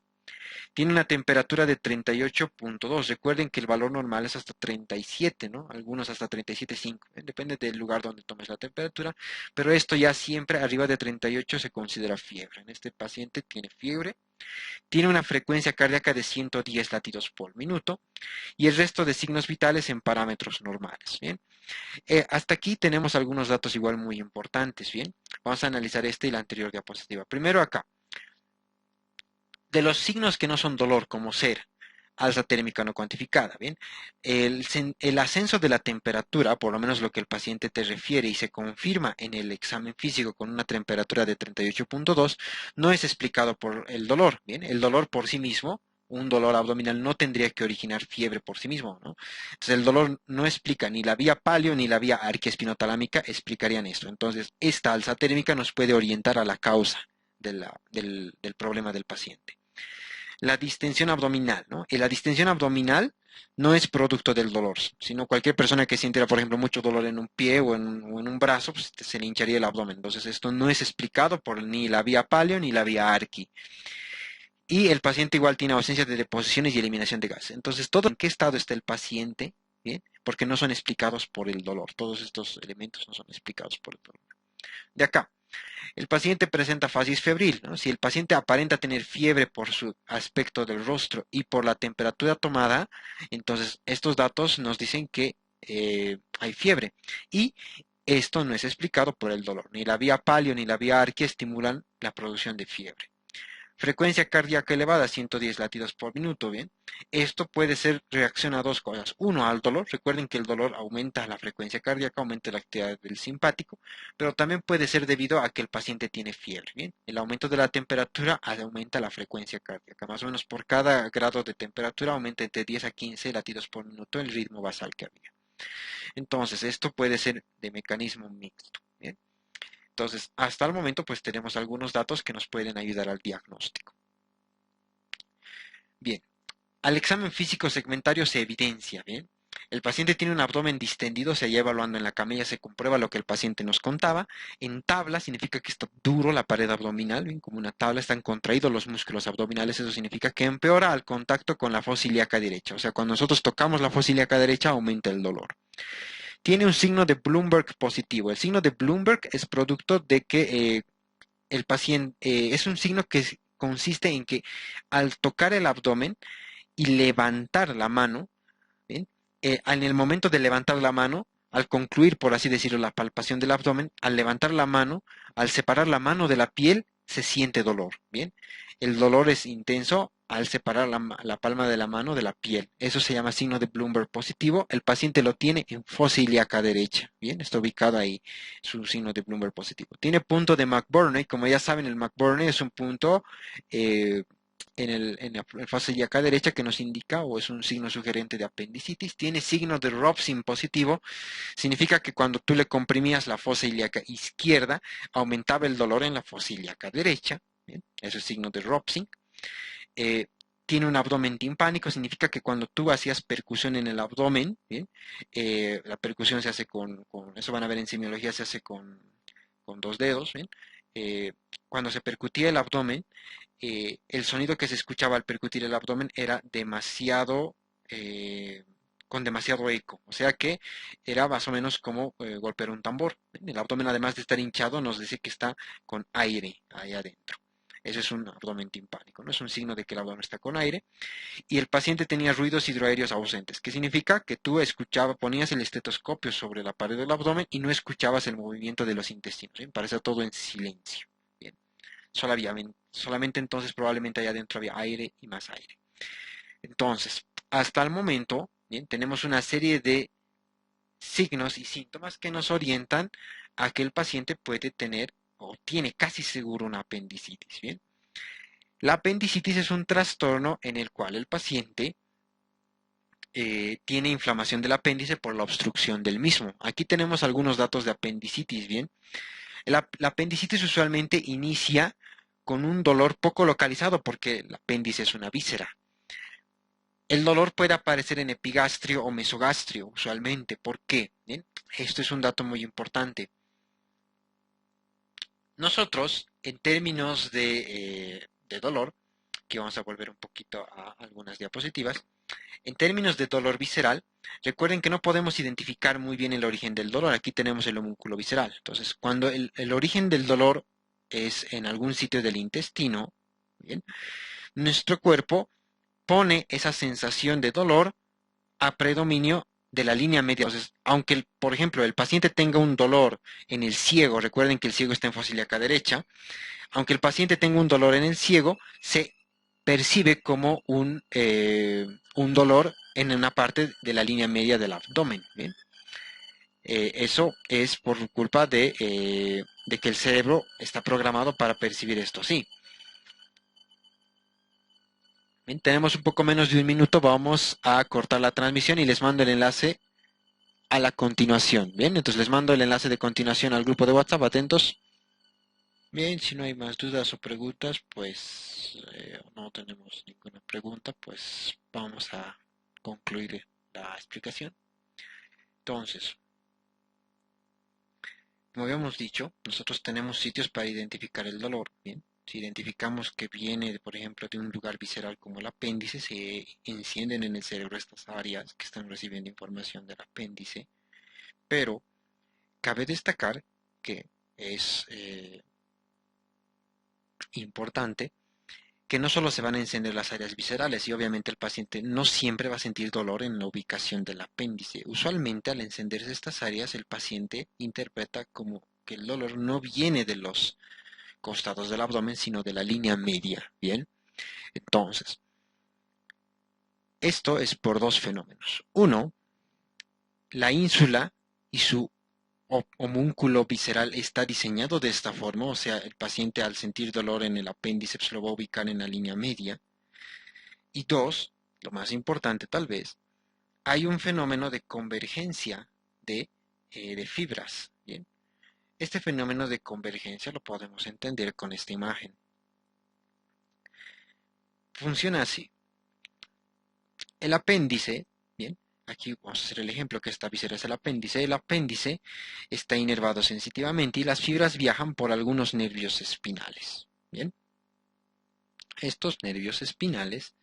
Tiene una temperatura de 38.2. Recuerden que el valor normal es hasta 37, ¿no? Algunos hasta 37.5. Depende del lugar donde tomes la temperatura. Pero esto ya siempre arriba de 38 se considera fiebre. En este paciente tiene fiebre. Tiene una frecuencia cardíaca de 110 latidos por minuto. Y el resto de signos vitales en parámetros normales. Bien. Hasta aquí tenemos algunos datos igual muy importantes. Bien. Vamos a analizar este y la anterior diapositiva. Primero acá. De los signos que no son dolor, como ser alza térmica no cuantificada, ¿bien? El ascenso de la temperatura, por lo menos lo que el paciente te refiere y se confirma en el examen físico con una temperatura de 38.2, no es explicado por el dolor, ¿bien? El dolor por sí mismo, un dolor abdominal no tendría que originar fiebre por sí mismo, ¿no? Entonces el dolor no explica ni la vía paleo ni la vía arquiespinotalámica explicarían esto. Entonces esta alza térmica nos puede orientar a la causa del problema del paciente. La distensión abdominal, ¿no? Y la distensión abdominal no es producto del dolor, sino cualquier persona que sintiera, por ejemplo, mucho dolor en un pie o en un brazo, pues se le hincharía el abdomen. Entonces, esto no es explicado por ni la vía paleo ni la vía arqui. Y el paciente igual tiene ausencia de deposiciones y eliminación de gas. Entonces, todo en qué estado está el paciente, ¿bien? Porque no son explicados por el dolor. Todos estos elementos no son explicados por el dolor. De acá, el paciente presenta facies febril, ¿no? Si el paciente aparenta tener fiebre por su aspecto del rostro y por la temperatura tomada, entonces estos datos nos dicen que hay fiebre. Y esto no es explicado por el dolor. Ni la vía paleo ni la vía arquea estimulan la producción de fiebre. Frecuencia cardíaca elevada, 110 latidos por minuto, ¿bien? Esto puede ser reacción a dos cosas. Uno, al dolor. Recuerden que el dolor aumenta la frecuencia cardíaca, aumenta la actividad del simpático, pero también puede ser debido a que el paciente tiene fiebre, ¿bien? El aumento de la temperatura aumenta la frecuencia cardíaca. Más o menos por cada grado de temperatura aumenta entre 10 a 15 latidos por minuto el ritmo basal cardíaco. Entonces, esto puede ser de mecanismo mixto, ¿bien? Entonces, hasta el momento, pues tenemos algunos datos que nos pueden ayudar al diagnóstico. Bien, al examen físico segmentario se evidencia, ¿bien? El paciente tiene un abdomen distendido, se lleva evaluando en la camilla, se comprueba lo que el paciente nos contaba. En tabla significa que está duro la pared abdominal, bien, como una tabla, están contraídos los músculos abdominales, eso significa que empeora al contacto con la fosa ilíaca derecha. O sea, cuando nosotros tocamos la fosa ilíaca derecha aumenta el dolor. Tiene un signo de Bloomberg positivo. El signo de Bloomberg es producto de que el paciente es un signo que consiste en que al tocar el abdomen y levantar la mano, ¿bien? En el momento de levantar la mano, al concluir, por así decirlo, la palpación del abdomen, al levantar la mano, al separar la mano de la piel, se siente dolor, ¿bien? El dolor es intenso al separar la palma de la mano de la piel. Eso se llama signo de Bloomberg positivo. El paciente lo tiene en fosa ilíaca derecha, ¿bien? Está ubicado ahí su signo de Bloomberg positivo. Tiene punto de McBurney. Como ya saben, el McBurney es un punto en la fosa ilíaca derecha que nos indica o es un signo sugerente de apendicitis. Tiene signo de Robson positivo, significa que cuando tú le comprimías la fosa ilíaca izquierda, aumentaba el dolor en la fosa ilíaca derecha, ¿bien? Eso es signo de Robson. Tiene un abdomen timpánico, significa que cuando tú hacías percusión en el abdomen, ¿bien? La percusión se hace eso van a ver en semiología, se hace con dos dedos, ¿bien? Cuando se percutía el abdomen, el sonido que se escuchaba al percutir el abdomen era con demasiado eco, o sea que era más o menos como golpear un tambor. El abdomen, además de estar hinchado, nos dice que está con aire ahí adentro. Eso es un abdomen timpánico, ¿no? Es un signo de que el abdomen está con aire. Y el paciente tenía ruidos hidroaéreos ausentes. ¿Qué significa? Que tú ponías el estetoscopio sobre la pared del abdomen y no escuchabas el movimiento de los intestinos. ¿Bien? Parecía todo en silencio. Bien. Solamente entonces probablemente allá adentro había aire y más aire. Entonces, hasta el momento, ¿bien? Tenemos una serie de signos y síntomas que nos orientan a que el paciente puede tener o tiene casi seguro una apendicitis. ¿Bien? La apendicitis es un trastorno en el cual el paciente tiene inflamación del apéndice por la obstrucción del mismo. Aquí tenemos algunos datos de apendicitis, ¿bien? La apendicitis usualmente inicia con un dolor poco localizado porque el apéndice es una víscera. El dolor puede aparecer en epigastrio o mesogastrio usualmente. ¿Por qué? ¿Bien? Esto es un dato muy importante. Nosotros, en términos de dolor, que vamos a volver un poquito a algunas diapositivas, en términos de dolor visceral, recuerden que no podemos identificar muy bien el origen del dolor. Aquí tenemos el homúnculo visceral. Entonces, cuando el origen del dolor es en algún sitio del intestino, ¿bien? Nuestro cuerpo pone esa sensación de dolor a predominio de la línea media. Entonces, aunque, por ejemplo, el paciente tenga un dolor en el ciego, recuerden que el ciego está en fosa ilíaca derecha, aunque el paciente tenga un dolor en el ciego, se percibe como un dolor en una parte de la línea media del abdomen. ¿Bien? Eso es por culpa de que el cerebro está programado para percibir esto. Sí. Bien, tenemos un poco menos de un minuto, vamos a cortar la transmisión y les mando el enlace a la continuación. Bien, entonces les mando el enlace de continuación al grupo de WhatsApp, atentos. Bien, si no hay más dudas o preguntas, pues no tenemos ninguna pregunta, pues vamos a concluir la explicación. Entonces, como habíamos dicho, nosotros tenemos sitios para identificar el dolor. Bien, si identificamos que viene, por ejemplo, de un lugar visceral como el apéndice, se encienden en el cerebro estas áreas que están recibiendo información del apéndice, pero cabe destacar que es importante que no solo se van a encender las áreas viscerales y obviamente el paciente no siempre va a sentir dolor en la ubicación del apéndice. Usualmente al encenderse estas áreas el paciente interpreta como que el dolor no viene de los costados del abdomen sino de la línea media. Bien, entonces esto es por dos fenómenos. Uno, la ínsula y su homúnculo visceral está diseñado de esta forma, o sea, el paciente al sentir dolor en el apéndice se lo va a ubicar en la línea media. Y dos, lo más importante tal vez, hay un fenómeno de convergencia de fibras. Bien, este fenómeno de convergencia lo podemos entender con esta imagen. Funciona así. El apéndice, bien, aquí vamos a hacer el ejemplo que esta víscera es el apéndice. El apéndice está inervado sensitivamente y las fibras viajan por algunos nervios espinales. Bien, estos nervios espinales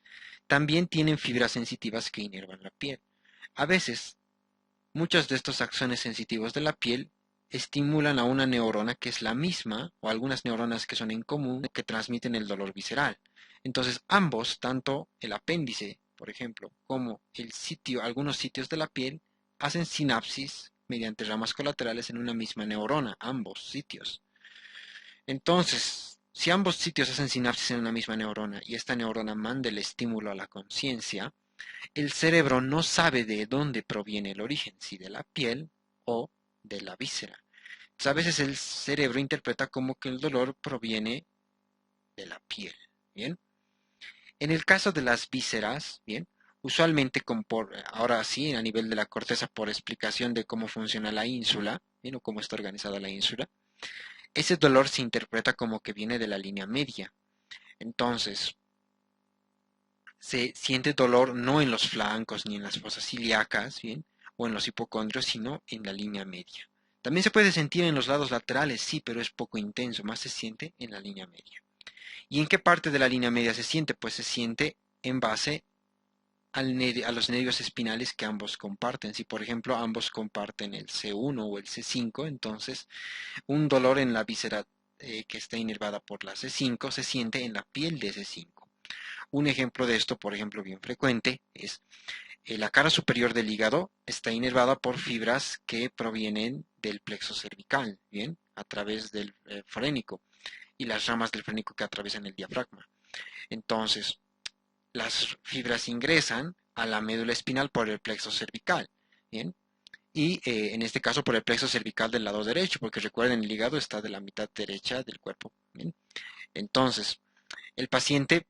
también tienen fibras sensitivas que inervan la piel. A veces, muchos de estos axones sensitivos de la piel estimulan a una neurona que es la misma, o algunas neuronas que son en común, que transmiten el dolor visceral. Entonces, ambos, tanto el apéndice, por ejemplo, como algunos sitios de la piel, hacen sinapsis mediante ramas colaterales en una misma neurona, ambos sitios. Entonces, si ambos sitios hacen sinapsis en una misma neurona y esta neurona manda el estímulo a la conciencia, el cerebro no sabe de dónde proviene el origen, si de la piel o de la víscera. Entonces, a veces el cerebro interpreta como que el dolor proviene de la piel. Bien. En el caso de las vísceras, bien, usualmente ahora sí, a nivel de la corteza, por explicación de cómo funciona la ínsula, bien, o cómo está organizada la ínsula, ese dolor se interpreta como que viene de la línea media. Entonces, se siente dolor no en los flancos ni en las fosas ilíacas, ¿bien? O en los hipocondrios, sino en la línea media. También se puede sentir en los lados laterales, sí, pero es poco intenso, más se siente en la línea media. ¿Y en qué parte de la línea media se siente? Pues se siente en base a los nervios espinales que ambos comparten. Si por ejemplo ambos comparten el C1 o el C5, entonces un dolor en la víscera que está inervada por la C5 se siente en la piel de C5. Un ejemplo de esto, por ejemplo, bien frecuente, es la cara superior del hígado está inervada por fibras que provienen del plexo cervical, ¿bien? A través del frénico y las ramas del frénico que atraviesan el diafragma. Entonces, las fibras ingresan a la médula espinal por el plexo cervical, ¿bien? Y en este caso por el plexo cervical del lado derecho, porque recuerden, el hígado está de la mitad derecha del cuerpo, ¿bien? Entonces, el paciente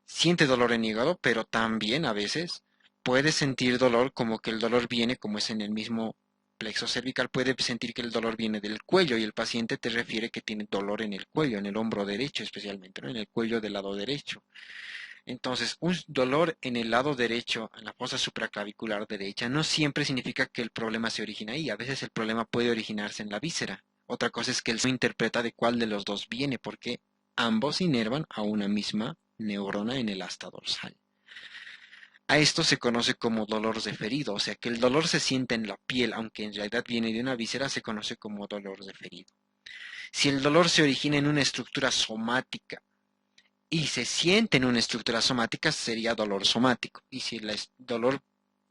siente dolor en hígado, pero también a veces puede sentir dolor como que el dolor viene, como es en el mismo plexo cervical, puede sentir que el dolor viene del cuello y el paciente te refiere que tiene dolor en el cuello, en el hombro derecho especialmente, ¿no? En el cuello del lado derecho. Entonces, un dolor en el lado derecho, en la fosa supraclavicular derecha, no siempre significa que el problema se origina ahí. A veces el problema puede originarse en la víscera. Otra cosa es que él no interpreta de cuál de los dos viene, porque ambos inervan a una misma neurona en el asta dorsal. A esto se conoce como dolor referido, o sea que el dolor se siente en la piel, aunque en realidad viene de una víscera, se conoce como dolor referido. Si el dolor se origina en una estructura somática y se siente en una estructura somática, sería dolor somático. Y si el dolor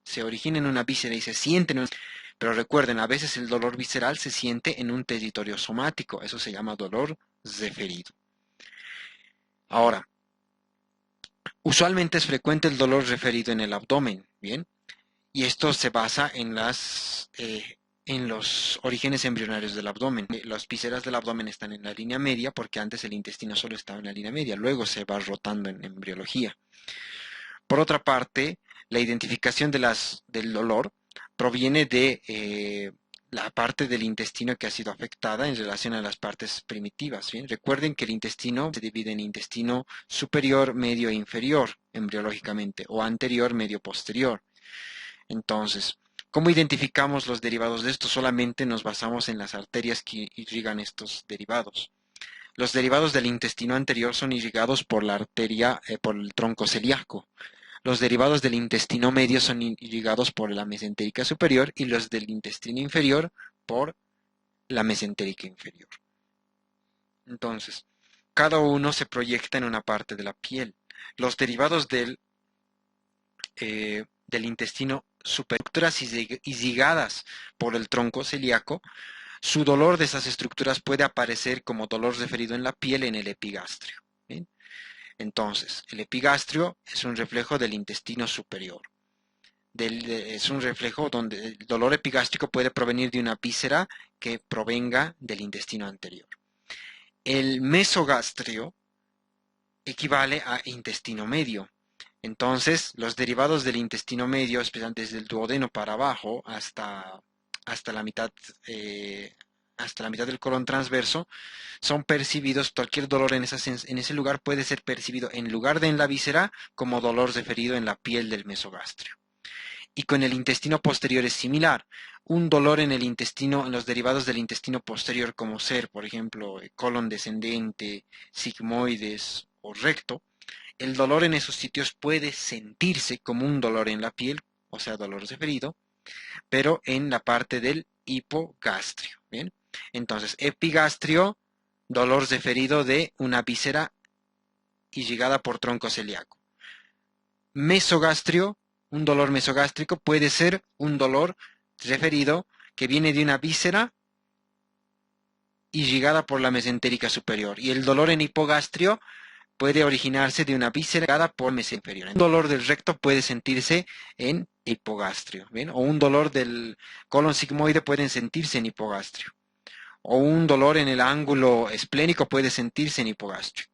se origina en una víscera y se siente en una... Pero recuerden, a veces el dolor visceral se siente en un territorio somático, eso se llama dolor referido. Ahora, Usualmente es frecuente el dolor referido en el abdomen, ¿bien? Y esto se basa en los orígenes embrionarios del abdomen. Las vísceras del abdomen están en la línea media porque antes el intestino solo estaba en la línea media, luego se va rotando en embriología. Por otra parte, la identificación del dolor proviene de la parte del intestino que ha sido afectada en relación a las partes primitivas. ¿Bien? Recuerden que el intestino se divide en intestino superior, medio e inferior embriológicamente, o anterior, medio, posterior. Entonces, ¿cómo identificamos los derivados de esto? Solamente nos basamos en las arterias que irrigan estos derivados. Los derivados del intestino anterior son irrigados por la arteria, por el tronco celíaco. Los derivados del intestino medio son irrigados por la mesentérica superior y los del intestino inferior por la mesentérica inferior. Entonces, cada uno se proyecta en una parte de la piel. Los derivados del intestino superior, estructuras irrigadas por el tronco celíaco, su dolor de esas estructuras puede aparecer como dolor referido en la piel en el epigastrio. ¿Bien? Entonces, el epigastrio es un reflejo del intestino superior. Es un reflejo donde el dolor epigástrico puede provenir de una víscera que provenga del intestino anterior. El mesogastrio equivale a intestino medio. Entonces, los derivados del intestino medio, especialmente desde el duodeno para abajo hasta la mitad del colon transverso, son percibidos, cualquier dolor en ese lugar puede ser percibido en lugar de en la víscera como dolor referido en la piel del mesogastrio. Y con el intestino posterior es similar. Un dolor en el intestino, en los derivados del intestino posterior, como ser, por ejemplo, colon descendente, sigmoides o recto, el dolor en esos sitios puede sentirse como un dolor en la piel, o sea, dolor referido, pero en la parte del hipogastrio. ¿Bien? Entonces, epigastrio, dolor referido de una víscera irrigada por tronco celíaco. Mesogastrio, un dolor mesogástrico puede ser un dolor referido que viene de una víscera irrigada por la mesentérica superior. Y el dolor en hipogastrio puede originarse de una víscera irrigada por la mesentérica inferior. Un dolor del recto puede sentirse en hipogastrio, ¿bien? O un dolor del colon sigmoide puede sentirse en hipogastrio. O un dolor en el ángulo esplénico puede sentirse en hipogastrio.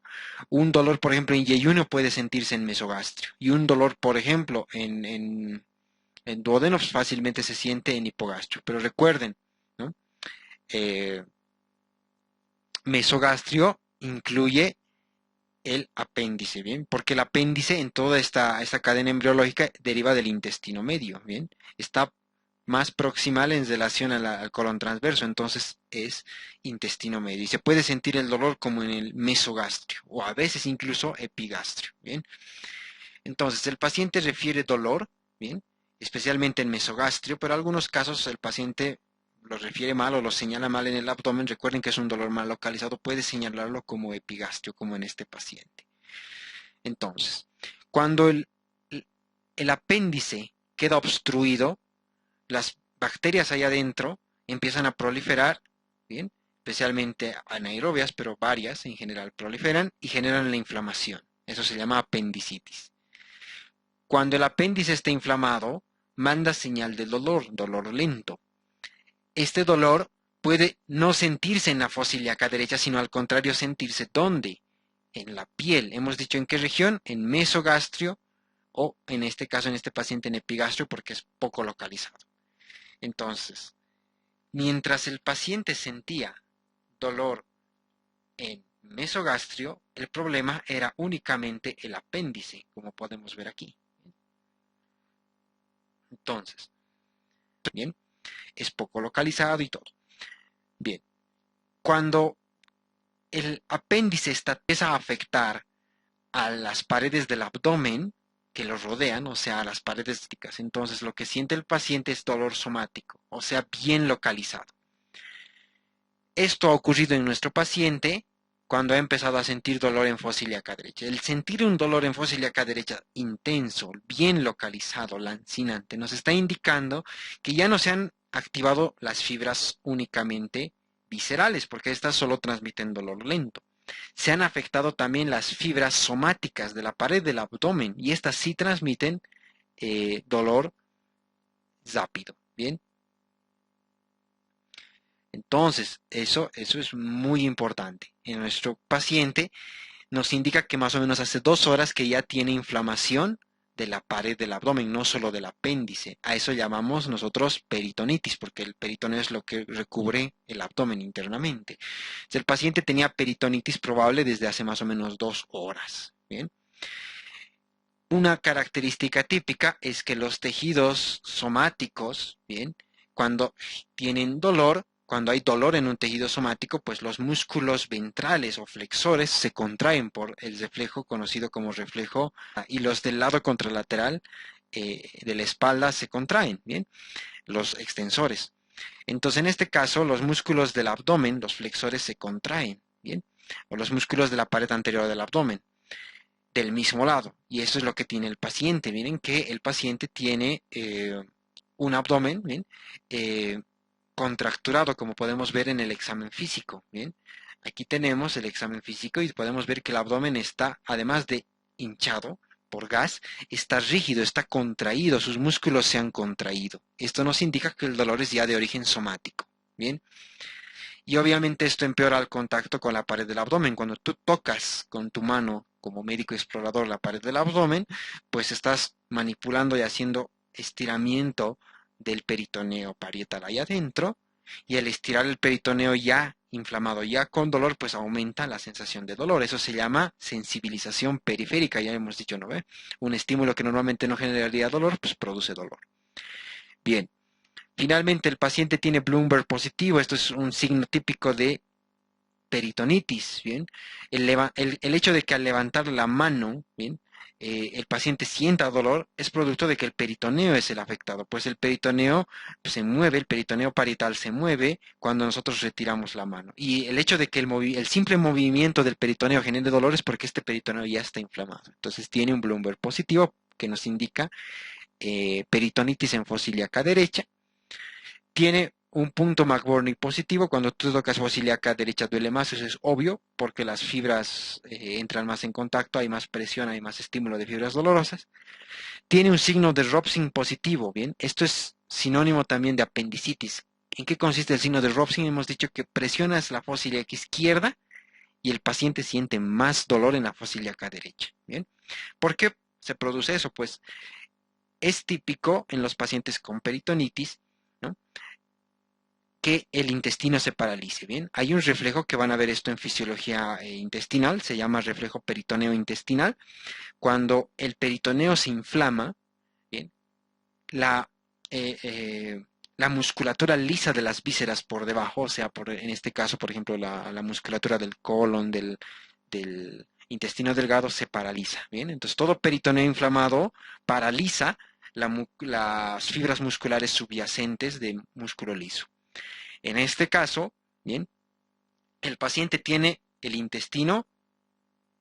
Un dolor, por ejemplo, en yeyuno puede sentirse en mesogastrio. Y un dolor, por ejemplo, en duodeno fácilmente se siente en hipogastrio. Pero recuerden, ¿no? Mesogastrio incluye el apéndice, ¿bien? Porque el apéndice en toda esta cadena embriológica deriva del intestino medio, ¿bien? Está más proximal en relación al colon transverso, entonces es intestino medio. Y se puede sentir el dolor como en el mesogastrio o a veces incluso epigastrio, ¿bien? Entonces el paciente refiere dolor, ¿bien? Especialmente en mesogastrio, pero en algunos casos el paciente lo refiere mal o lo señala mal en el abdomen. Recuerden que es un dolor mal localizado, puede señalarlo como epigastrio, como en este paciente. Entonces, cuando el apéndice queda obstruido, las bacterias ahí adentro empiezan a proliferar, ¿bien? Especialmente anaerobias, pero varias en general proliferan y generan la inflamación. Eso se llama apendicitis. Cuando el apéndice está inflamado, manda señal de dolor lento. Este dolor puede no sentirse en la fosa ilíaca derecha, sino al contrario sentirse ¿dónde? En la piel. Hemos dicho en qué región, en mesogastrio o en este caso, en este paciente en epigastrio porque es poco localizado. Entonces, mientras el paciente sentía dolor en mesogastrio, el problema era únicamente el apéndice, como podemos ver aquí. Entonces, bien, es poco localizado y todo. Bien, cuando el apéndice empieza a afectar a las paredes del abdomen que lo rodean, o sea, a las paredes císticas, entonces lo que siente el paciente es dolor somático, o sea, bien localizado. Esto ha ocurrido en nuestro paciente cuando ha empezado a sentir dolor en fosa ilíaca derecha. El sentir un dolor en fosa ilíaca derecha intenso, bien localizado, lancinante, nos está indicando que ya no se han activado las fibras únicamente viscerales, porque estas solo transmiten dolor lento. Se han afectado también las fibras somáticas de la pared del abdomen y estas sí transmiten dolor rápido. Bien. Entonces, eso es muy importante. En nuestro paciente nos indica que más o menos hace 2 horas que ya tiene inflamación de la pared del abdomen, no solo del apéndice. A eso llamamos nosotros peritonitis, porque el peritoneo es lo que recubre el abdomen internamente. Entonces, el paciente tenía peritonitis probable desde hace más o menos 2 horas. Bien. Una característica típica es que los tejidos somáticos, bien, cuando tienen dolor, cuando hay dolor en un tejido somático, pues los músculos ventrales o flexores se contraen por el reflejo conocido como reflejo y los del lado contralateral de la espalda se contraen, bien, los extensores. Entonces, en este caso, los músculos del abdomen, los flexores se contraen, bien, o los músculos de la pared anterior del abdomen del mismo lado. Y eso es lo que tiene el paciente. Miren que el paciente tiene un abdomen, ¿bien? Contracturado, como podemos ver en el examen físico. ¿Bien? Aquí tenemos el examen físico y podemos ver que el abdomen está, además de hinchado por gas, está rígido, está contraído, sus músculos se han contraído. Esto nos indica que el dolor es ya de origen somático. Bien. Y obviamente esto empeora el contacto con la pared del abdomen. Cuando tú tocas con tu mano como médico explorador la pared del abdomen, pues estás manipulando y haciendo estiramiento del peritoneo parietal ahí adentro. Y al estirar el peritoneo ya inflamado, ya con dolor, pues aumenta la sensación de dolor. Eso se llama sensibilización periférica, ya hemos dicho, ¿no ve? Un estímulo que normalmente no generaría dolor, pues produce dolor. Bien. Finalmente, el paciente tiene Bloomberg positivo. Esto es un signo típico de peritonitis. ¿Bien? El hecho de que al levantar la mano, ¿bien? El paciente sienta dolor es producto de que el peritoneo es el afectado. Pues el peritoneo se mueve, el peritoneo parietal se mueve cuando nosotros retiramos la mano. Y el hecho de que el simple movimiento del peritoneo genere dolor es porque este peritoneo ya está inflamado. Entonces tiene un Bloomberg positivo que nos indica peritonitis en fosa ilíaca derecha. Tiene un punto McBurney positivo. Cuando tú tocas fosa ilíaca derecha duele más, eso es obvio, porque las fibras entran más en contacto, hay más presión, hay más estímulo de fibras dolorosas. Tiene un signo de Robson positivo, ¿bien? Esto es sinónimo también de apendicitis. ¿En qué consiste el signo de Robson? Hemos dicho que presionas la fosa ilíaca izquierda y el paciente siente más dolor en la fosa ilíaca derecha, ¿bien? ¿Por qué se produce eso? Pues es típico en los pacientes con peritonitis, ¿no?, que el intestino se paralice. Bien, hay un reflejo que van a ver esto en fisiología intestinal, se llama reflejo peritoneo intestinal. Cuando el peritoneo se inflama, bien, la, la musculatura lisa de las vísceras por debajo, o sea, en este caso, por ejemplo, la musculatura del colon, del intestino delgado, se paraliza. Bien, entonces todo peritoneo inflamado paraliza las fibras musculares subyacentes de músculo liso. En este caso, bien, el paciente tiene el intestino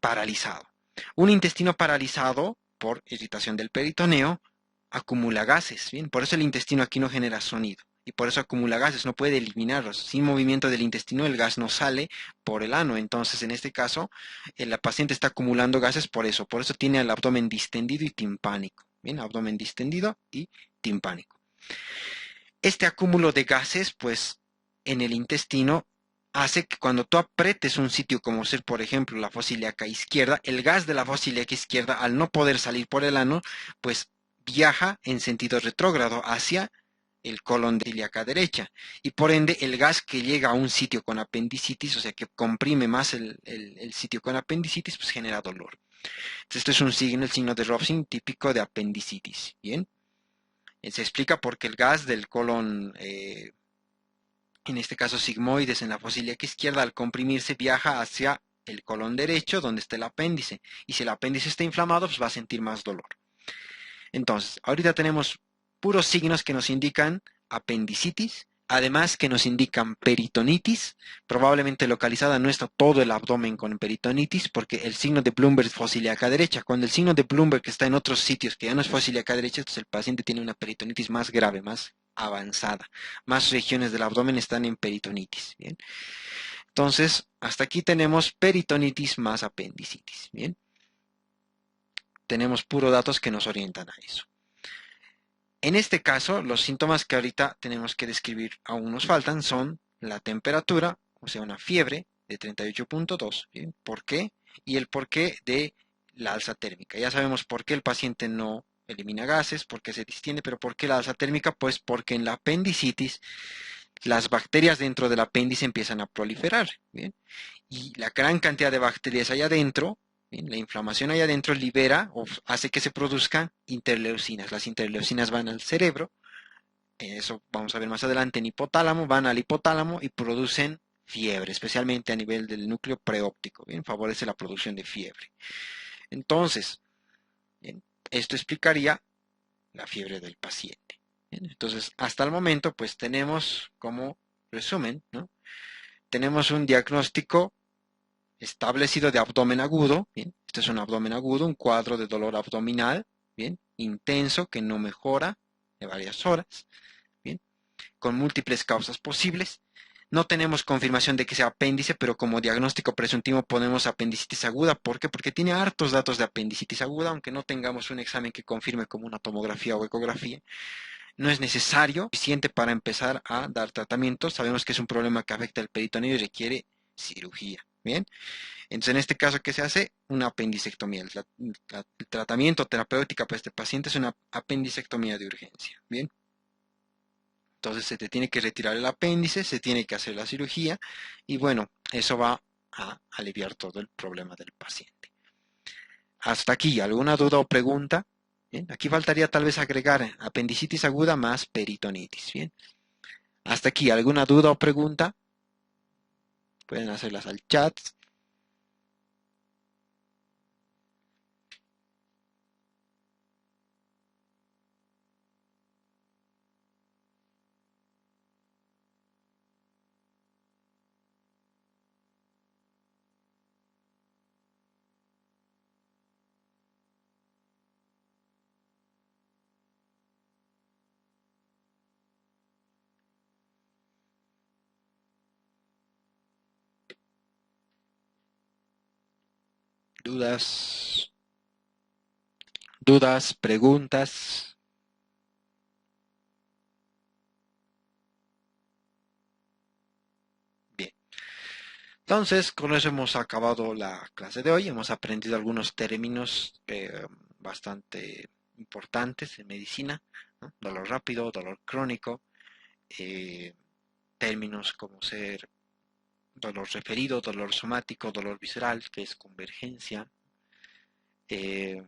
paralizado. Un intestino paralizado por irritación del peritoneo acumula gases, bien, por eso el intestino aquí no genera sonido y por eso acumula gases, no puede eliminarlos. Sin movimiento del intestino el gas no sale por el ano, entonces en este caso el paciente está acumulando gases por eso tiene el abdomen distendido y timpánico, bien, abdomen distendido y timpánico. Este acúmulo de gases, pues, en el intestino hace que cuando tú apretes un sitio como ser, por ejemplo, la fosa ilíaca izquierda, el gas de la fosa ilíaca izquierda, al no poder salir por el ano, pues viaja en sentido retrógrado hacia el colon de la ilíaca derecha. Y por ende, el gas que llega a un sitio con apendicitis, o sea, que comprime más el sitio con apendicitis, pues genera dolor. Entonces, esto es un signo, el signo de Robson típico de apendicitis. Bien. Se explica porque el gas del colon, en este caso sigmoides en la fosa ilíaca izquierda, al comprimirse viaja hacia el colon derecho donde está el apéndice. Y si el apéndice está inflamado, pues va a sentir más dolor. Entonces, ahorita tenemos puros signos que nos indican apendicitis, además que nos indican peritonitis, probablemente localizada no está todo el abdomen con peritonitis, porque el signo de Bloomberg es fosa ilíaca derecha. Cuando el signo de Bloomberg está en otros sitios que ya no es fosa ilíaca derecha, entonces el paciente tiene una peritonitis más grave, más avanzada. Más regiones del abdomen están en peritonitis. ¿Bien? Entonces, hasta aquí tenemos peritonitis más apendicitis. Bien, tenemos puros datos que nos orientan a eso. En este caso, los síntomas que ahorita tenemos que describir aún nos faltan son la temperatura, o sea, una fiebre de 38.2. ¿Bien? ¿Por qué? Y el porqué de la alza térmica. Ya sabemos por qué el paciente no elimina gases, por qué se distiende, pero ¿por qué la alza térmica? Pues porque en la apendicitis las bacterias dentro del apéndice empiezan a proliferar. ¿Bien? Y la gran cantidad de bacterias allá adentro, ¿bien? La inflamación allá adentro libera o hace que se produzcan interleucinas. Las interleucinas van al cerebro, eso vamos a ver más adelante en hipotálamo, van al hipotálamo y producen fiebre, especialmente a nivel del núcleo preóptico. ¿Bien? Favorece la producción de fiebre. Entonces, ¿bien? Esto explicaría la fiebre del paciente. ¿Bien? Entonces, hasta el momento, pues tenemos como resumen, ¿no? Tenemos un diagnóstico establecido de abdomen agudo. Bien, este es un abdomen agudo, un cuadro de dolor abdominal, bien, intenso que no mejora de varias horas, bien, con múltiples causas posibles. No tenemos confirmación de que sea apéndice, pero como diagnóstico presuntivo ponemos apendicitis aguda. ¿Por qué? Porque tiene hartos datos de apendicitis aguda, aunque no tengamos un examen que confirme como una tomografía o ecografía. No es necesario, suficiente para empezar a dar tratamiento. Sabemos que es un problema que afecta el peritoneo y requiere cirugía. Bien, entonces en este caso, ¿qué se hace? Una apendicectomía. El tratamiento terapéutico para este paciente es una apendicectomía de urgencia. Bien, entonces se te tiene que retirar el apéndice, se tiene que hacer la cirugía y bueno, eso va a aliviar todo el problema del paciente. Hasta aquí, ¿alguna duda o pregunta? Bien, aquí faltaría tal vez agregar apendicitis aguda más peritonitis. Bien, hasta aquí, ¿alguna duda o pregunta? Pueden hacerlas al chat. Dudas, dudas, preguntas. Bien. Entonces, con eso hemos acabado la clase de hoy. Hemos aprendido algunos términos bastante importantes en medicina, ¿no? Dolor rápido, dolor crónico, eh, términos como ser dolor referido, dolor somático, dolor visceral, que es convergencia. Eh,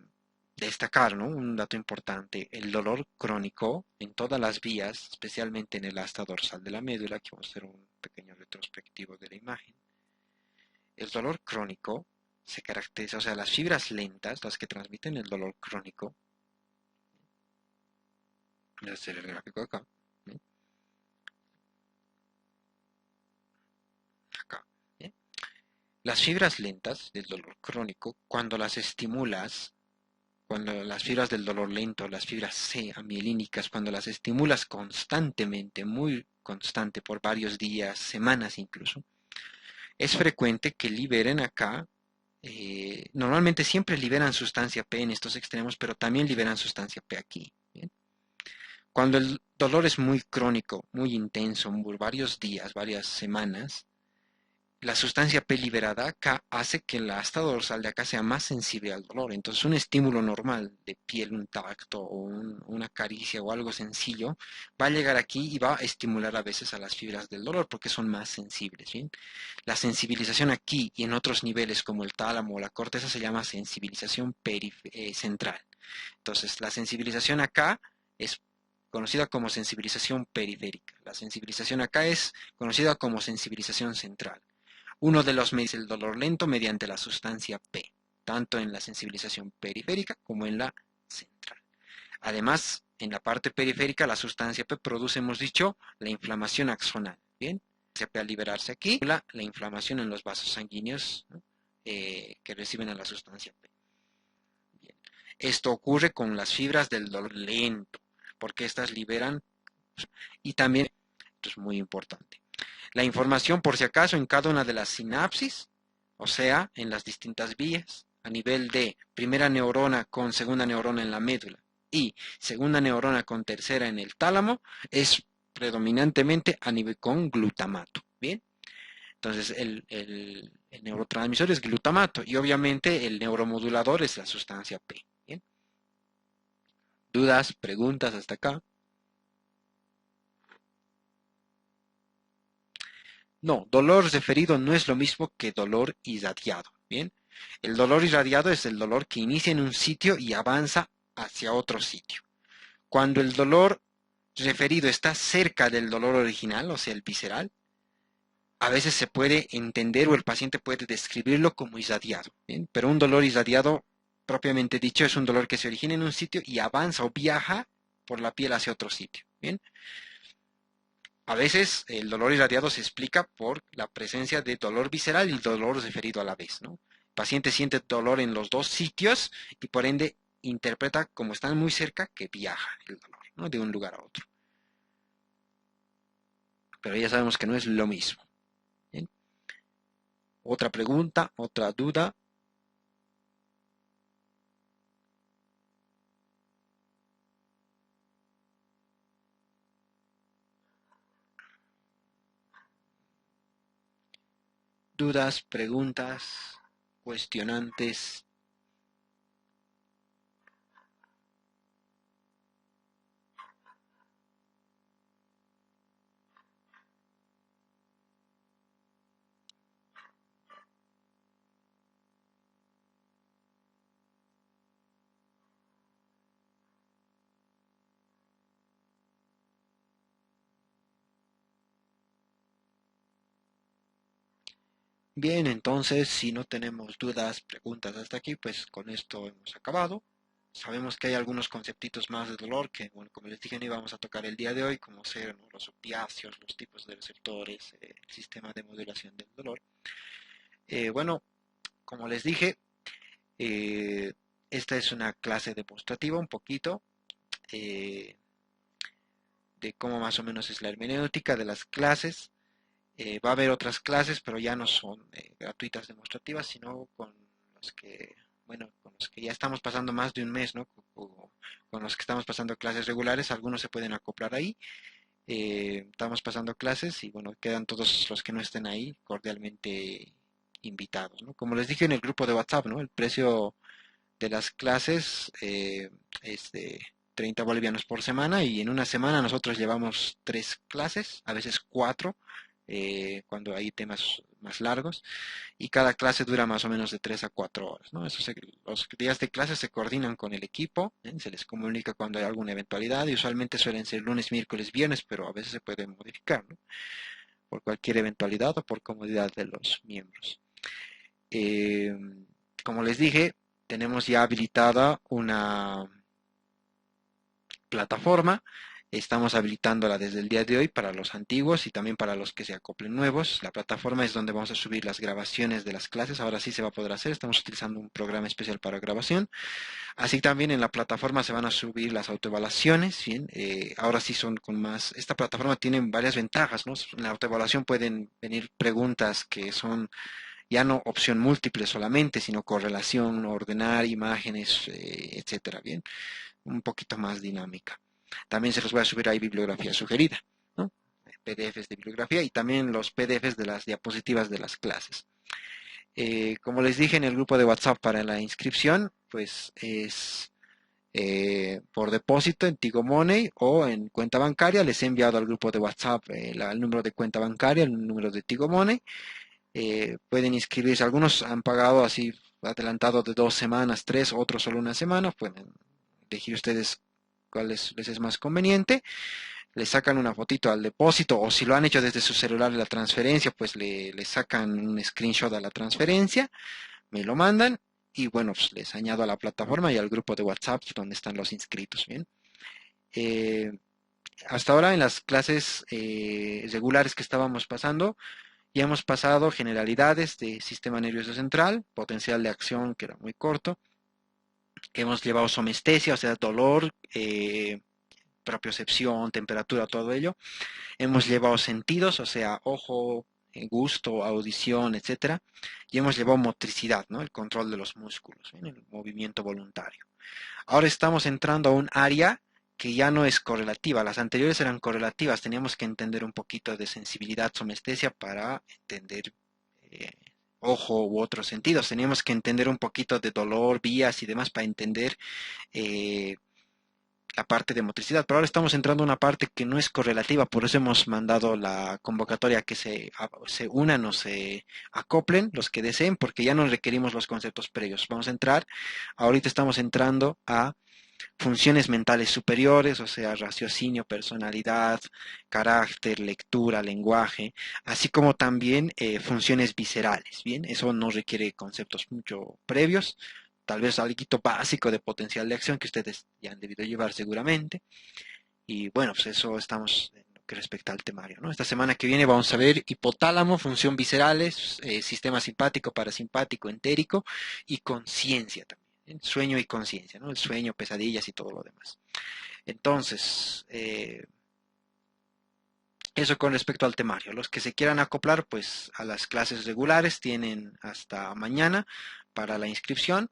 Destacar, ¿no? Un dato importante, el dolor crónico en todas las vías, especialmente en el asta dorsal de la médula, que vamos a hacer un pequeño retrospectivo de la imagen. El dolor crónico se caracteriza, o sea, las fibras lentas, las que transmiten el dolor crónico, voy a hacer el gráfico acá, ¿sí? Acá, ¿sí? Las fibras lentas del dolor crónico, cuando las estimulas, cuando las fibras del dolor lento, las fibras C amielínicas, cuando las estimulas constantemente, muy constante, por varios días, semanas incluso, es frecuente que liberen acá. Normalmente siempre liberan sustancia P en estos extremos, pero también liberan sustancia P aquí. ¿Bien? Cuando el dolor es muy crónico, muy intenso, por varios días, varias semanas, la sustancia P liberada acá hace que la asta dorsal de acá sea más sensible al dolor. Entonces un estímulo normal de piel, un tacto o una caricia o algo sencillo va a llegar aquí y va a estimular a veces a las fibras del dolor porque son más sensibles. ¿Bien? La sensibilización aquí y en otros niveles como el tálamo o la corteza se llama sensibilización central. Entonces la sensibilización acá es conocida como sensibilización periférica. La sensibilización acá es conocida como sensibilización central. Uno de los medios es el dolor lento mediante la sustancia P, tanto en la sensibilización periférica como en la central. Además, en la parte periférica, la sustancia P produce, hemos dicho, la inflamación axonal. Bien, se P al liberarse aquí, la inflamación en los vasos sanguíneos, ¿no? Que reciben a la sustancia P. Bien. Esto ocurre con las fibras del dolor lento, porque estas liberan, y también, esto es muy importante, La información, por si acaso, en cada una de las sinapsis, o sea, en las distintas vías, a nivel de primera neurona con segunda neurona en la médula y segunda neurona con tercera en el tálamo, es predominantemente a nivel con glutamato. Bien, entonces el neurotransmisor es glutamato y obviamente el neuromodulador es la sustancia P. Bien, ¿dudas, preguntas hasta acá? No, dolor referido no es lo mismo que dolor irradiado. Bien, el dolor irradiado es el dolor que inicia en un sitio y avanza hacia otro sitio. Cuando el dolor referido está cerca del dolor original, o sea, el visceral, a veces se puede entender o el paciente puede describirlo como irradiado. ¿Bien? Pero un dolor irradiado, propiamente dicho, es un dolor que se origina en un sitio y avanza o viaja por la piel hacia otro sitio. Bien, a veces el dolor irradiado se explica por la presencia de dolor visceral y dolor referido a la vez, ¿no? El paciente siente dolor en los dos sitios y por ende interpreta como están muy cerca que viaja el dolor, ¿no? De un lugar a otro. Pero ya sabemos que no es lo mismo. ¿Bien? Otra pregunta, otra duda. Dudas, preguntas, cuestionantes. Bien, entonces, si no tenemos dudas, preguntas hasta aquí, pues con esto hemos acabado. Sabemos que hay algunos conceptitos más de dolor que, bueno, como les dije, no íbamos a tocar el día de hoy, como ser, ¿no?, los opiáceos, los tipos de receptores, el sistema de modulación del dolor. Bueno, como les dije, eh, esta es una clase demostrativa un poquito eh, de cómo más o menos es la hermenéutica de las clases. Va a haber otras clases, pero ya no son gratuitas demostrativas, sino con los que, bueno, con los que ya estamos pasando más de un mes, ¿no? Con los que estamos pasando clases regulares, algunos se pueden acoplar ahí. Estamos pasando clases y bueno, quedan todos los que no estén ahí cordialmente invitados, ¿no? Como les dije en el grupo de WhatsApp, ¿no? El precio de las clases es de 30 bolivianos por semana y en una semana nosotros llevamos 3 clases, a veces 4, cuando hay temas más largos, y cada clase dura más o menos de 3 a 4 horas, ¿no? Los días de clase se coordinan con el equipo, ¿eh? Se les comunica cuando hay alguna eventualidad y usualmente suelen ser lunes, miércoles, viernes, pero a veces se puede modificar, ¿no? Por cualquier eventualidad o por comodidad de los miembros. Eh, como les dije, tenemos ya habilitada una plataforma. Estamos habilitándola desde el día de hoy para los antiguos y también para los que se acoplen nuevos. La plataforma es donde vamos a subir las grabaciones de las clases. Ahora sí se va a poder hacer. Estamos utilizando un programa especial para grabación. Así también en la plataforma se van a subir las autoevaluaciones. Bien, ahora sí son con más. Esta plataforma tiene varias ventajas, ¿no? En la autoevaluación pueden venir preguntas que son ya no opción múltiple solamente, sino correlación, ordenar imágenes, etcétera. Bien, un poquito más dinámica. También se los voy a subir ahí bibliografía sugerida, ¿no? PDFs de bibliografía y también los PDFs de las diapositivas de las clases. Como les dije en el grupo de WhatsApp para la inscripción, pues es por depósito en Tigo Money o en cuenta bancaria. Les he enviado al grupo de WhatsApp el número de cuenta bancaria, el número de Tigo Money. Pueden inscribirse. Algunos han pagado así adelantado de 2 semanas, 3, otros solo una semana. Pueden elegir ustedes cuál les es más conveniente. Le sacan una fotito al depósito o si lo han hecho desde su celular la transferencia, pues le sacan un screenshot a la transferencia, me lo mandan y bueno, pues les añado a la plataforma y al grupo de WhatsApp donde están los inscritos. Bien. Eh, Hasta ahora en las clases regulares que estábamos pasando, ya hemos pasado generalidades de sistema nervioso central, potencial de acción que era muy corto, que hemos llevado somestesia, o sea, dolor, propiocepción, temperatura, todo ello. Hemos llevado sentidos, o sea, ojo, gusto, audición, etcétera, y hemos llevado motricidad, ¿no? El control de los músculos, ¿bien? El movimiento voluntario. Ahora estamos entrando a un área que ya no es correlativa. Las anteriores eran correlativas. Teníamos que entender un poquito de sensibilidad, somestesia para entender eh, ojo u otros sentidos. Teníamos que entender un poquito de dolor, vías y demás para entender eh, la parte de motricidad. Pero ahora estamos entrando a una parte que no es correlativa. Por eso hemos mandado la convocatoria que se unan o se acoplen los que deseen, porque ya no requerimos los conceptos previos. Vamos a entrar. Ahorita estamos entrando a funciones mentales superiores, o sea, raciocinio, personalidad, carácter, lectura, lenguaje, así como también funciones viscerales, ¿bien? Eso no requiere conceptos mucho previos, tal vez algo básico de potencial de acción que ustedes ya han debido llevar seguramente, y bueno, pues eso estamos en lo que respecta al temario, ¿no? Esta semana que viene vamos a ver hipotálamo, función viscerales, sistema simpático, parasimpático, entérico y conciencia también. Sueño y conciencia, ¿no? El sueño, pesadillas y todo lo demás. Entonces, eso con respecto al temario. Los que se quieran acoplar, pues a las clases regulares tienen hasta mañana para la inscripción.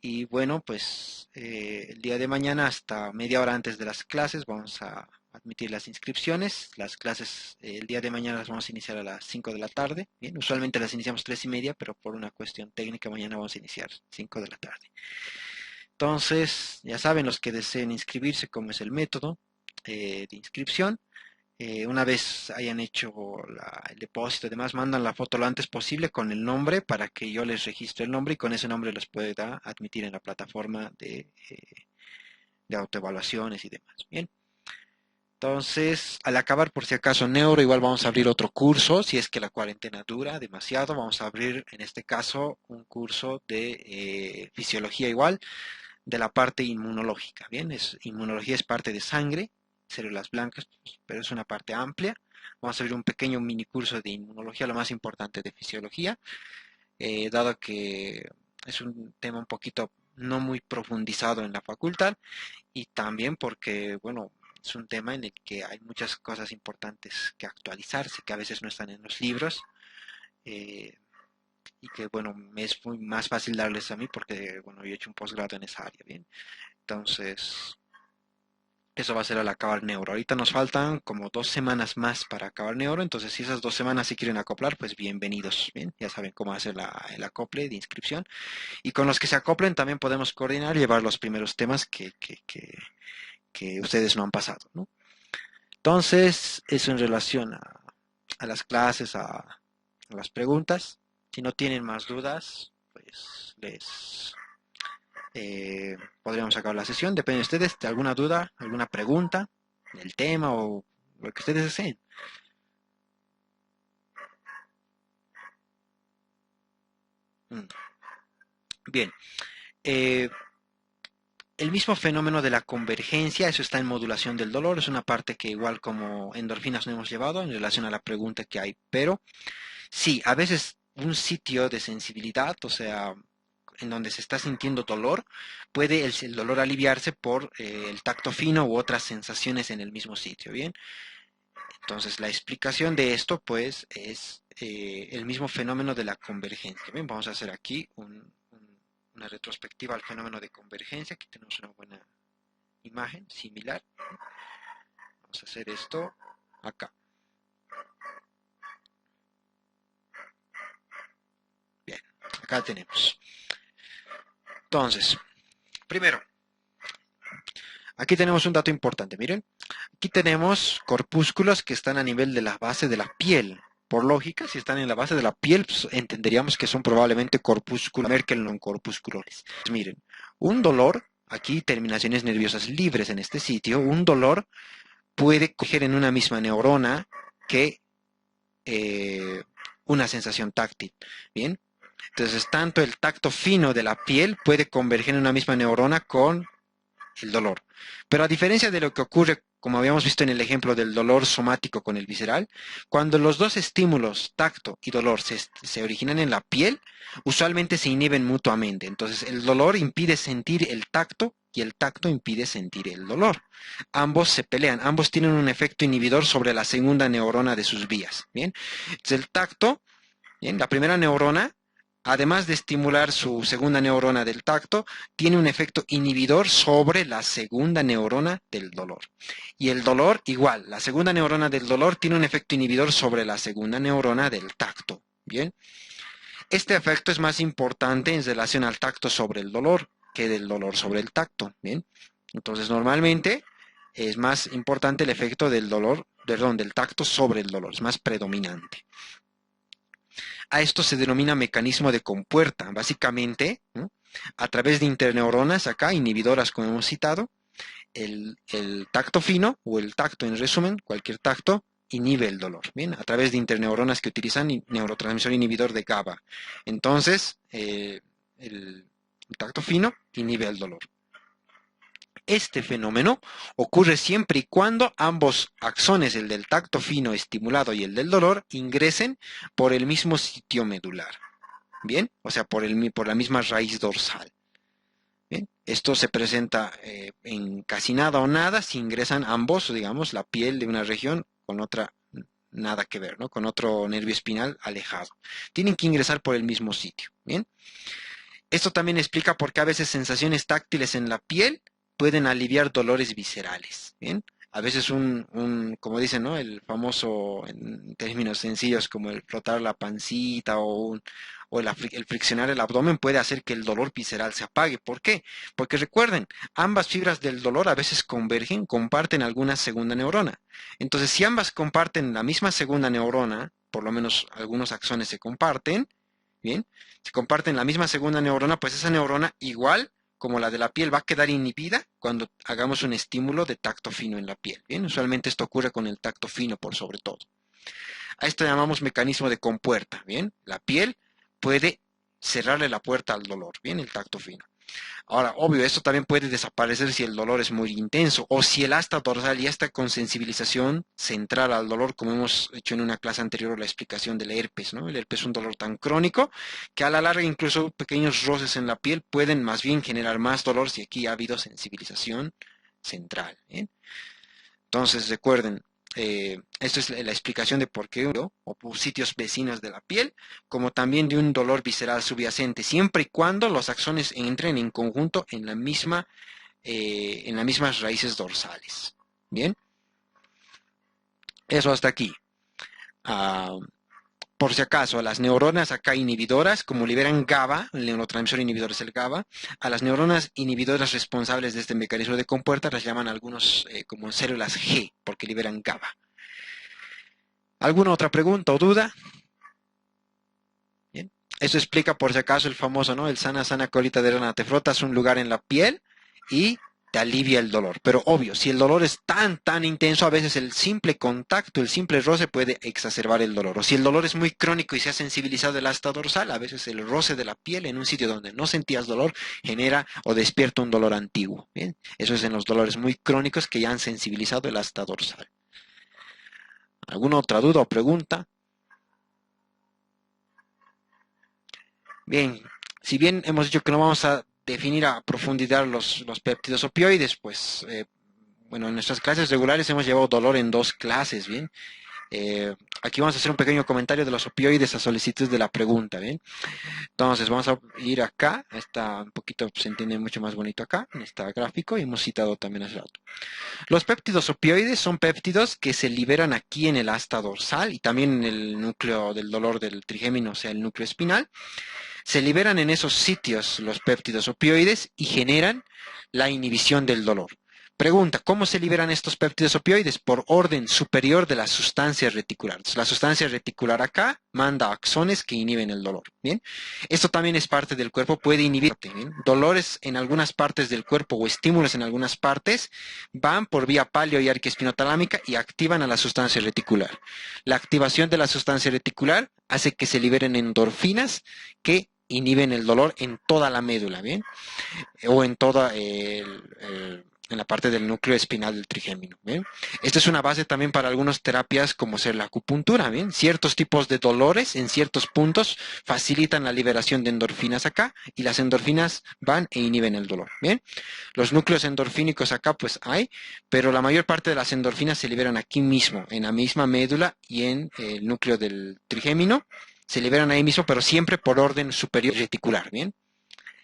Y bueno, pues el día de mañana hasta media hora antes de las clases vamos a admitir las inscripciones. Las clases el día de mañana las vamos a iniciar a las 5 de la tarde. Bien, usualmente las iniciamos 3:30, pero por una cuestión técnica mañana vamos a iniciar 5 de la tarde. Entonces, ya saben los que deseen inscribirse, cómo es el método de inscripción. Una vez hayan hecho el depósito y demás, mandan la foto lo antes posible con el nombre para que yo les registre el nombre y con ese nombre les pueda admitir en la plataforma de autoevaluaciones y demás. Bien. Entonces, al acabar, por si acaso, neuro, igual vamos a abrir otro curso. Si es que la cuarentena dura demasiado, vamos a abrir en este caso un curso de fisiología igual, de la parte inmunológica. Bien, inmunología es parte de sangre, células blancas, pero es una parte amplia. Vamos a ver un pequeño mini curso de inmunología, lo más importante de fisiología, dado que es un tema un poquito no muy profundizado en la facultad y también porque, bueno, es un tema en el que hay muchas cosas importantes que actualizarse, que a veces no están en los libros. Y que bueno, me es muy más fácil darles a mí porque bueno, yo he hecho un posgrado en esa área, bien. Entonces, eso va a ser al acabar neuro. Ahorita nos faltan como 2 semanas más para acabar neuro, entonces si esas 2 semanas se quieren acoplar, pues bienvenidos, bien, ya saben cómo hacer el acople de inscripción. Y con los que se acoplen también podemos coordinar y llevar los primeros temas que ustedes no han pasado, ¿no? Entonces, eso en relación a las clases, a las preguntas. Si no tienen más dudas, pues podríamos acabar la sesión. Depende de ustedes, de alguna duda, alguna pregunta del tema o lo que ustedes deseen. Bien. El mismo fenómeno de la convergencia, eso está en modulación del dolor, es una parte que igual como endorfinas no hemos llevado en relación a la pregunta que hay, pero sí, a veces un sitio de sensibilidad, o sea, en donde se está sintiendo dolor, puede el dolor aliviarse por el tacto fino u otras sensaciones en el mismo sitio, ¿bien? Entonces, la explicación de esto, pues, es el mismo fenómeno de la convergencia. Bien, vamos a hacer aquí una retrospectiva al fenómeno de convergencia. Aquí tenemos una buena imagen similar. Vamos a hacer esto acá. Bien, acá tenemos. Entonces, primero, aquí tenemos un dato importante, miren. Aquí tenemos corpúsculos que están a nivel de la base de la piel. Por lógica, si están en la base de la piel, pues, entenderíamos que son probablemente corpúsculos Merkel non corpusculores. Pues miren, un dolor, aquí terminaciones nerviosas libres en este sitio, un dolor puede coger en una misma neurona que una sensación táctil. Bien, entonces tanto el tacto fino de la piel puede converger en una misma neurona con el dolor. Pero a diferencia de lo que ocurre como habíamos visto en el ejemplo del dolor somático con el visceral, cuando los dos estímulos, tacto y dolor, se originan en la piel, usualmente se inhiben mutuamente. Entonces, el dolor impide sentir el tacto y el tacto impide sentir el dolor. Ambos se pelean, ambos tienen un efecto inhibidor sobre la segunda neurona de sus vías. Bien, entonces el tacto, bien, la primera neurona, además de estimular su segunda neurona del tacto, tiene un efecto inhibidor sobre la segunda neurona del dolor. Y el dolor, igual, la segunda neurona del dolor tiene un efecto inhibidor sobre la segunda neurona del tacto. Bien, este efecto es más importante en relación al tacto sobre el dolor que del dolor sobre el tacto. Bien, entonces normalmente es más importante el efecto del dolor, perdón, del tacto sobre el dolor, es más predominante. A esto se denomina mecanismo de compuerta. Básicamente, ¿no?, a través de interneuronas, acá, inhibidoras como hemos citado, el tacto fino, o el tacto en resumen, cualquier tacto, inhibe el dolor. Bien, a través de interneuronas que utilizan neurotransmisor inhibidor de GABA. Entonces, el tacto fino inhibe el dolor. Este fenómeno ocurre siempre y cuando ambos axones, el del tacto fino estimulado y el del dolor, ingresen por el mismo sitio medular. Bien, o sea, por la misma raíz dorsal. Bien, esto se presenta en casi nada o nada si ingresan ambos, digamos, la piel de una región con otra nada que ver, ¿no?, con otro nervio espinal alejado. Tienen que ingresar por el mismo sitio. Bien, esto también explica por qué a veces sensaciones táctiles en la piel pueden aliviar dolores viscerales. Bien, a veces como dicen, ¿no?, el famoso, en términos sencillos, como el frotar la pancita o el friccionar el abdomen puede hacer que el dolor visceral se apague. ¿Por qué? Porque recuerden, ambas fibras del dolor a veces convergen, comparten alguna segunda neurona. Entonces, si ambas comparten la misma segunda neurona, por lo menos algunos axones se comparten, bien, se comparten la misma segunda neurona, pues esa neurona, igual como la de la piel, va a quedar inhibida cuando hagamos un estímulo de tacto fino en la piel. Bien, usualmente esto ocurre con el tacto fino por sobre todo. A esto llamamos mecanismo de compuerta. Bien, la piel puede cerrarle la puerta al dolor. Bien, el tacto fino. Ahora, obvio, esto también puede desaparecer si el dolor es muy intenso o si el asta dorsal ya está con sensibilización central al dolor, como hemos hecho en una clase anterior la explicación del herpes, ¿no? El herpes es un dolor tan crónico que a la larga incluso pequeños roces en la piel pueden más bien generar más dolor si aquí ha habido sensibilización central. ¿Eh? Entonces, recuerden, esto es la explicación de por qué o por sitios vecinos de la piel, como también de un dolor visceral subyacente, siempre y cuando los axones entren en conjunto en las mismas raíces dorsales. Bien, eso hasta aquí. Por si acaso, a las neuronas acá inhibidoras, como liberan GABA, el neurotransmisor inhibidor es el GABA, a las neuronas inhibidoras responsables de este mecanismo de compuerta las llaman algunos como células G, porque liberan GABA. ¿Alguna otra pregunta o duda? Bien. Eso explica por si acaso el famoso, ¿no?, el sana colita de rana. Te frotas un lugar en la piel y te alivia el dolor. Pero obvio, si el dolor es tan intenso, a veces el simple contacto, el simple roce puede exacerbar el dolor. O si el dolor es muy crónico y se ha sensibilizado el asta dorsal, a veces el roce de la piel en un sitio donde no sentías dolor genera o despierta un dolor antiguo. Bien, eso es en los dolores muy crónicos que ya han sensibilizado el asta dorsal. ¿Alguna otra duda o pregunta? Bien, si bien hemos dicho que no vamos a definir a profundidad los péptidos opioides, pues bueno, en nuestras clases regulares hemos llevado dolor en 2 clases, ¿bien? Aquí vamos a hacer un pequeño comentario de los opioides a solicitud de la pregunta, ¿bien? Entonces vamos a ir acá, está un poquito, se entiende mucho más bonito acá, en este gráfico, y hemos citado también hace rato. Los péptidos opioides son péptidos que se liberan aquí en el asta dorsal y también en el núcleo del dolor del trigémino, o sea, el núcleo espinal. Se liberan en esos sitios los péptidos opioides y generan la inhibición del dolor. Pregunta, ¿cómo se liberan estos péptidos opioides? Por orden superior de la sustancia reticular. Entonces, la sustancia reticular acá manda axones que inhiben el dolor. ¿Bien? Esto también es parte del cuerpo, puede inhibir. ¿Bien? Dolores en algunas partes del cuerpo o estímulos en algunas partes van por vía paleo y arquiespinotalámica y activan a la sustancia reticular. La activación de la sustancia reticular hace que se liberen endorfinas que inhiben el dolor en toda la médula, ¿bien? O en toda en la parte del núcleo espinal del trigémino. ¿Bien? Esta es una base también para algunas terapias como ser la acupuntura. ¿Bien? Ciertos tipos de dolores en ciertos puntos facilitan la liberación de endorfinas acá y las endorfinas van e inhiben el dolor. ¿Bien? Los núcleos endorfínicos acá pues hay, pero la mayor parte de las endorfinas se liberan aquí mismo, en la misma médula y en el núcleo del trigémino. Se liberan ahí mismo, pero siempre por orden superior reticular. ¿Bien?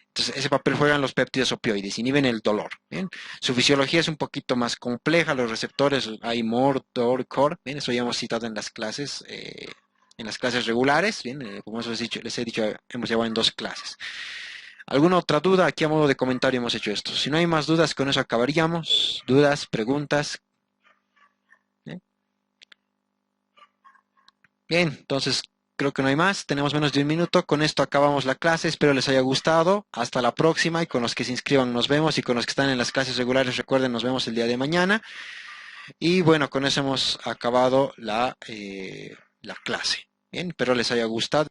Entonces, ese papel juegan los péptidos opioides, inhiben el dolor. ¿Bien? Su fisiología es un poquito más compleja, los receptores hay MOR, TOR, COR, ¿bien? Eso ya hemos citado en las clases regulares, ¿bien? Como les he dicho, hemos llevado en 2 clases. ¿Alguna otra duda? Aquí a modo de comentario hemos hecho esto. Si no hay más dudas, con eso acabaríamos. ¿Dudas, preguntas? ¿Bien? Bien, entonces creo que no hay más. Tenemos menos de un minuto. Con esto acabamos la clase. Espero les haya gustado. Hasta la próxima. Y con los que se inscriban nos vemos. Y con los que están en las clases regulares, recuerden, nos vemos el día de mañana. Y bueno, con eso hemos acabado la clase. Bien, espero les haya gustado.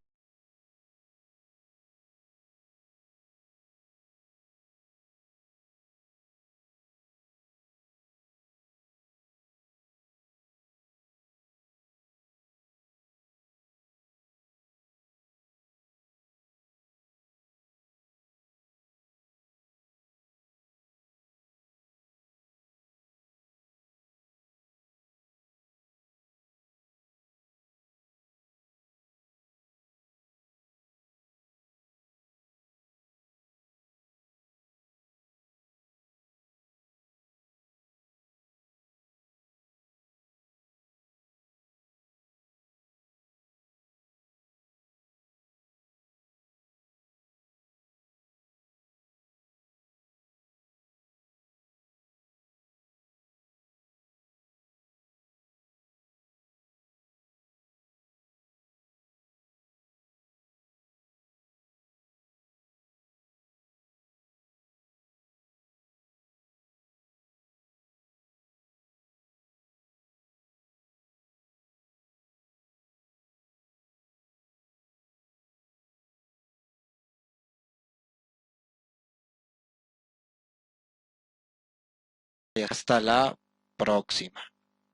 Hasta la próxima.